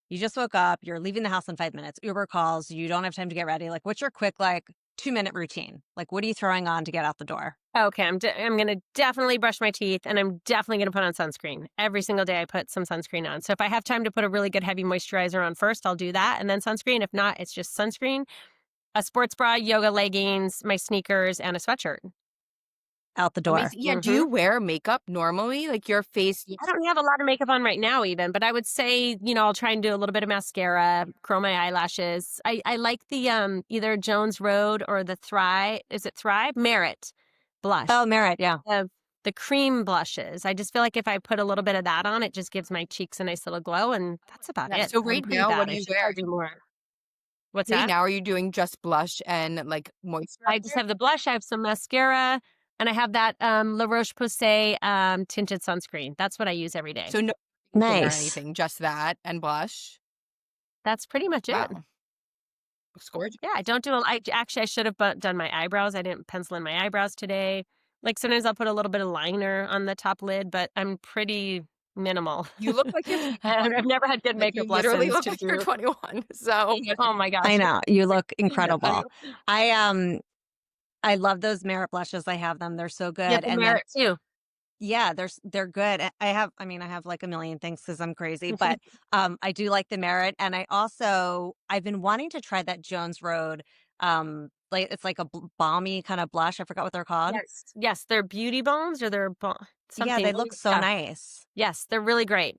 Speaker 1: You just woke up, you're leaving the house in 5 minutes, Uber calls, you don't have time to get ready. Like, what's your quick, like, 2-minute routine? Like, what are you throwing on to get out the door?
Speaker 3: Okay, I'm going to definitely brush my teeth, and I'm definitely going to put on sunscreen. Every single day I put some sunscreen on. So if I have time to put a really good heavy moisturizer on first, I'll do that, and then sunscreen. If not, it's just sunscreen, a sports bra, yoga leggings, my sneakers, and a sweatshirt.
Speaker 1: Out the door.
Speaker 4: Amazing. Yeah, do
Speaker 3: Mhm.
Speaker 4: you wear makeup normally? Like your face
Speaker 3: I don't have a lot of makeup on right now even, but I would say, I'll try and do a little bit of mascara, curl my eyelashes. I like the either Jones Road or the Thrive, is it Thrive? Merit blush.
Speaker 1: Oh, Merit, yeah.
Speaker 3: The cream blushes. I just feel like if I put a little bit of that on, it just gives my cheeks a nice little glow, and that's about
Speaker 4: Yeah,
Speaker 3: it.
Speaker 4: so
Speaker 3: I'm
Speaker 4: right
Speaker 3: pretty
Speaker 4: now, what
Speaker 3: bad.
Speaker 4: do
Speaker 3: I
Speaker 4: you
Speaker 3: should
Speaker 4: wear?
Speaker 3: probably do more. What's
Speaker 4: Right
Speaker 3: that?
Speaker 4: now, are you doing just blush and like
Speaker 3: I
Speaker 4: moisturizer?
Speaker 3: just have the blush, I have some mascara, and I have that La Roche-Posay tinted sunscreen. That's what I use every day.
Speaker 4: So no skincare or
Speaker 1: Nice.
Speaker 4: anything, just that and blush.
Speaker 3: That's pretty much it.
Speaker 4: Wow, looks gorgeous.
Speaker 3: Yeah, I don't do I should have done my eyebrows. I didn't pencil in my eyebrows today. Like sometimes I'll put a little bit of liner on the top lid, but I'm pretty minimal.
Speaker 4: You look like you're 21.
Speaker 3: I've never had good
Speaker 4: Like you
Speaker 3: makeup
Speaker 4: literally
Speaker 3: lessons
Speaker 4: look
Speaker 3: to
Speaker 4: like you're
Speaker 3: do.
Speaker 4: 21. So
Speaker 3: Oh my
Speaker 1: I
Speaker 3: gosh.
Speaker 1: know. You look
Speaker 4: yeah.
Speaker 1: incredible. I love those Merit blushes. I have them. They're so
Speaker 3: Yeah,
Speaker 1: good.
Speaker 3: the
Speaker 1: And then
Speaker 3: Merit too.
Speaker 1: yeah, they're good. I have like a million things because I'm crazy, but I do like the Merit. And I've been wanting to try that Jones Road. Like it's like a balmy kind of blush. I forgot what they're called.
Speaker 3: Yes. Yes, they're beauty bombs or they're
Speaker 1: Yeah,
Speaker 3: something.
Speaker 1: they look so
Speaker 3: Yeah.
Speaker 1: nice.
Speaker 3: Yes, they're really great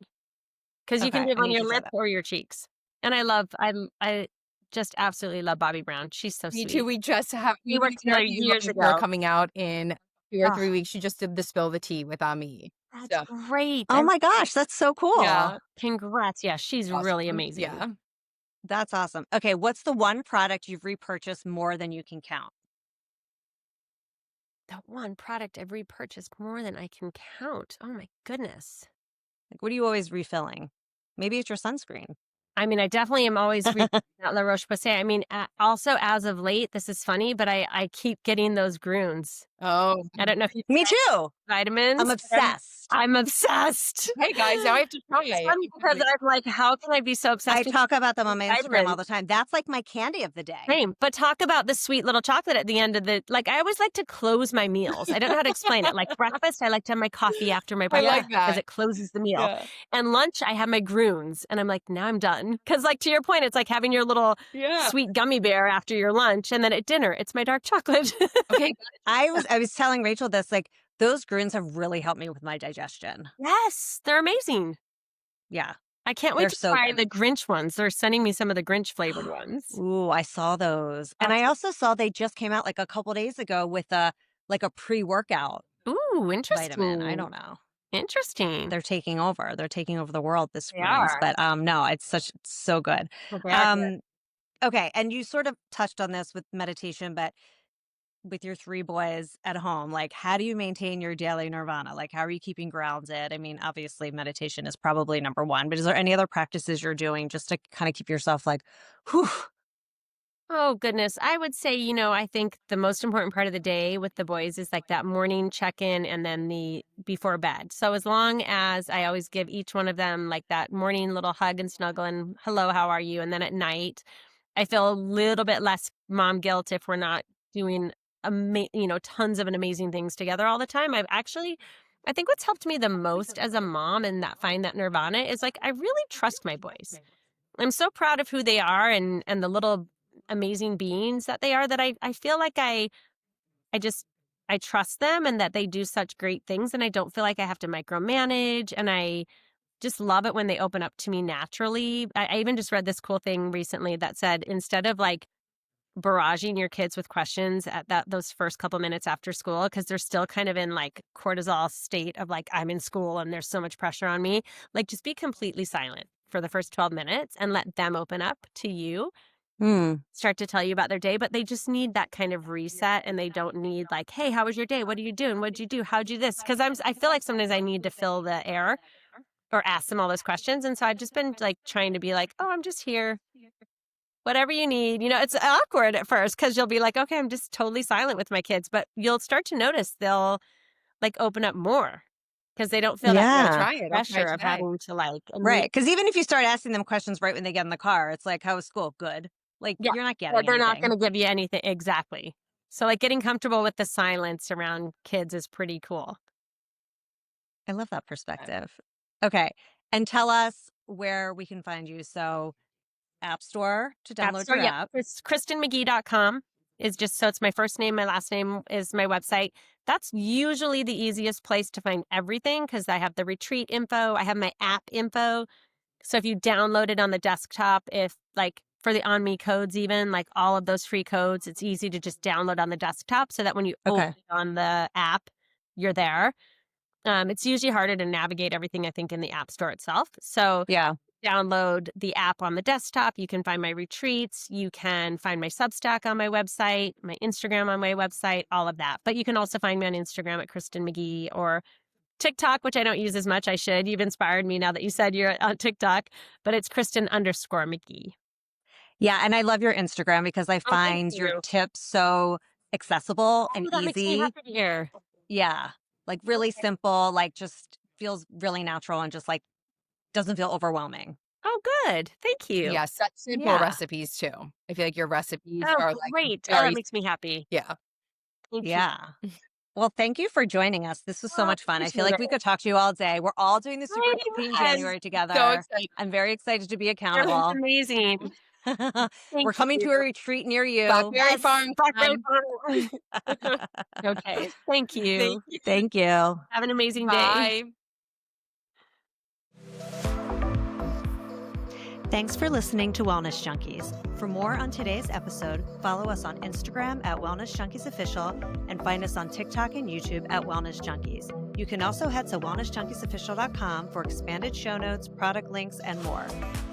Speaker 3: because you can
Speaker 1: Okay,
Speaker 3: do it
Speaker 1: I
Speaker 3: on
Speaker 1: need
Speaker 3: your
Speaker 1: to try
Speaker 3: lip
Speaker 1: that.
Speaker 3: or your cheeks. And I just absolutely love Bobbi Brown. She's so
Speaker 4: Me
Speaker 3: sweet.
Speaker 4: too. We just have
Speaker 3: We
Speaker 4: we have
Speaker 3: worked
Speaker 4: an
Speaker 3: together
Speaker 4: interview
Speaker 3: years
Speaker 4: looking for
Speaker 3: ago.
Speaker 4: coming out in 2 or
Speaker 3: Oh,
Speaker 4: 3 weeks. She just did the spill the tea with ah.mi.
Speaker 3: that's
Speaker 4: So
Speaker 3: great.
Speaker 1: Oh my gosh, that's so cool.
Speaker 3: Yeah, congrats. Yeah, she's really
Speaker 4: awesome.
Speaker 3: amazing.
Speaker 4: Yeah.
Speaker 1: That's awesome. Okay, what's the one product you've repurchased more than you can count?
Speaker 3: The one product I've repurchased more than I can count. Oh my goodness.
Speaker 1: Like, what are you always refilling? Maybe it's your sunscreen.
Speaker 3: I mean, I definitely am always reading that La Roche-Posay. I mean, also as of late, this is funny, but I keep getting those Grunes.
Speaker 4: Oh,
Speaker 3: I don't know if you
Speaker 1: Me too.
Speaker 3: vitamins.
Speaker 1: I'm obsessed.
Speaker 3: I'm obsessed.
Speaker 4: Hey guys, now I have to try
Speaker 3: It's
Speaker 4: it.
Speaker 3: funny because I'm like, how can I be so
Speaker 1: I
Speaker 3: obsessed with
Speaker 1: talk about them on my Instagram all
Speaker 3: vitamins?
Speaker 1: the time. That's like my candy of the day.
Speaker 3: Same, but talk about the sweet little chocolate at the end of the like, I always like to close my meals. I don't know how to explain it. Like breakfast, I like to have my coffee after my
Speaker 4: I
Speaker 3: breakfast
Speaker 4: like
Speaker 3: because
Speaker 4: that.
Speaker 3: it closes the meal.
Speaker 4: Yeah.
Speaker 3: And lunch, I have my Groons, and I'm like, now I'm done. Because like to your point, it's like having your little
Speaker 4: Yeah.
Speaker 3: sweet gummy bear after your lunch, and then at dinner, it's my dark chocolate.
Speaker 4: Okay.
Speaker 1: I was telling Rachel this, like, those Groons have really helped me with my digestion.
Speaker 3: Yes, they're amazing.
Speaker 1: Yeah.
Speaker 3: I can't
Speaker 1: They're
Speaker 3: wait to
Speaker 1: so
Speaker 3: try
Speaker 1: good.
Speaker 3: the Grinch ones. They're sending me some of the Grinch flavored ones.
Speaker 1: Ooh, I saw those. And I also saw they just came out like a couple days ago with a pre-workout
Speaker 3: Ooh,
Speaker 1: vitamin. I
Speaker 3: interesting.
Speaker 1: don't know.
Speaker 3: Interesting.
Speaker 1: They're taking over. They're taking over the world, the
Speaker 3: They
Speaker 1: Groons.
Speaker 3: are.
Speaker 1: But no, it's so good.
Speaker 3: But they are good.
Speaker 1: Okay, and you sort of touched on this with meditation, but with your 3 boys at home, like, how do you maintain your daily nirvana? Like, how are you keeping grounded? I mean, obviously, meditation is probably number 1, but is there any other practices you're doing just to kinda keep yourself like, "Whew."
Speaker 3: Oh, goodness. I would say, I think the most important part of the day with the boys is like that morning check-in and then the before bed. So as long as I always give each one of them like that morning little hug and snuggle and hello, how are you? And then at night, I feel a little bit less mom guilt if we're not doing, tons of amazing things together all the time. I think what's helped me the most as a mom and find that nirvana is like, I really trust my boys. I'm so proud of who they are and the little amazing beings that they are that I feel like I trust them and that they do such great things and I don't feel like I have to micromanage and I just love it when they open up to me naturally. I even just read this cool thing recently that said instead of like barraging your kids with questions at those first couple minutes after school because they're still kind of in like cortisol state of like I'm in school and there's so much pressure on me, like just be completely silent for the first 12 minutes and let them open up to you,
Speaker 1: Mm.
Speaker 3: start to tell you about their day, but they just need that kind of reset and they don't need like, hey, how was your day? What are you doing? What'd you do? How'd you this? Because I feel like sometimes I need to fill the air or ask them all those questions. And so I've just been like trying to be like, oh, I'm just here. Whatever you need. It's awkward at first because you'll be like, okay, I'm just totally silent with my kids. But you'll start to notice they'll like open up more because they don't feel that
Speaker 1: Yeah.
Speaker 4: Try it. I'll try
Speaker 3: pressure
Speaker 4: it
Speaker 3: of
Speaker 4: today.
Speaker 3: having to like,
Speaker 1: Right, because even if you start asking them questions right when they get in the car, it's like, "How was school?" "Good." Like,
Speaker 3: yeah,
Speaker 1: you're not
Speaker 3: or
Speaker 1: getting
Speaker 3: they're not
Speaker 1: anything.
Speaker 3: going to give you anything. Exactly. So like getting comfortable with the silence around kids is pretty cool.
Speaker 1: I love that perspective. Okay, and tell us where we can find you. So, App Store to download your app.
Speaker 3: It's KristinMcGee.com is just so it's my first name, my last name is my website. That's usually the easiest place to find everything because I have the retreat info, I have my app info. So if you download it on the desktop, if like for the ah.mi codes, even like all of those free codes, it's easy to just download on the desktop so that when you open
Speaker 1: Okay.
Speaker 3: it on the app, you're there. It's usually harder to navigate everything, I think, in the App Store itself. So
Speaker 1: Yeah.
Speaker 3: download the app on the desktop. You can find my retreats. You can find my Substack on my website, my Instagram on my website, all of that. But you can also find me on Instagram at Kristin McGee or TikTok, which I don't use as much. I should. You've inspired me now that you said you're on TikTok, but it's Kristin_McGee.
Speaker 1: Yeah, and I love your Instagram because I
Speaker 3: Oh, thank
Speaker 1: find your
Speaker 3: you.
Speaker 1: tips so accessible and
Speaker 3: Oh, that makes me
Speaker 1: easy.
Speaker 3: happy to hear.
Speaker 1: Yeah, like, really simple, like, just feels really natural and just, like, doesn't feel overwhelming.
Speaker 3: Oh, good. Thank you.
Speaker 4: Yeah, such simple
Speaker 1: Yeah.
Speaker 4: recipes too. I feel like your recipes
Speaker 3: Oh,
Speaker 4: are like
Speaker 3: great. Oh,
Speaker 4: very
Speaker 3: that makes me happy.
Speaker 4: yeah.
Speaker 3: Thank you.
Speaker 1: Yeah. Well, thank you for joining us. This was so
Speaker 3: Oh,
Speaker 1: much fun. I feel
Speaker 3: appreciate
Speaker 1: like we
Speaker 3: it.
Speaker 1: could talk to you all day. We're all doing the Super Clean
Speaker 3: Yes.
Speaker 1: January
Speaker 4: So
Speaker 1: together.
Speaker 4: excited.
Speaker 1: I'm very excited to be
Speaker 3: You're
Speaker 1: accountable.
Speaker 3: amazing.
Speaker 1: We're
Speaker 3: Thank
Speaker 1: coming to a
Speaker 3: you.
Speaker 1: retreat near you.
Speaker 4: Blackberry Farm
Speaker 3: Blackberry
Speaker 4: time.
Speaker 3: Farm. Okay. Thank you.
Speaker 4: Thank you.
Speaker 1: Thank you.
Speaker 3: Have an amazing day.
Speaker 4: Bye.
Speaker 1: Thanks for listening to Wellness Junkies. For more on today's episode, follow us on Instagram at Wellness Junkies Official and find us on TikTok and YouTube at Wellness Junkies. You can also head to wellnessjunkiesofficial.com for expanded show notes, product links, and more.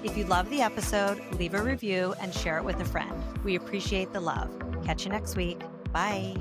Speaker 1: If you love the episode, leave a review and share it with a friend. We appreciate the love. Catch you next week. Bye.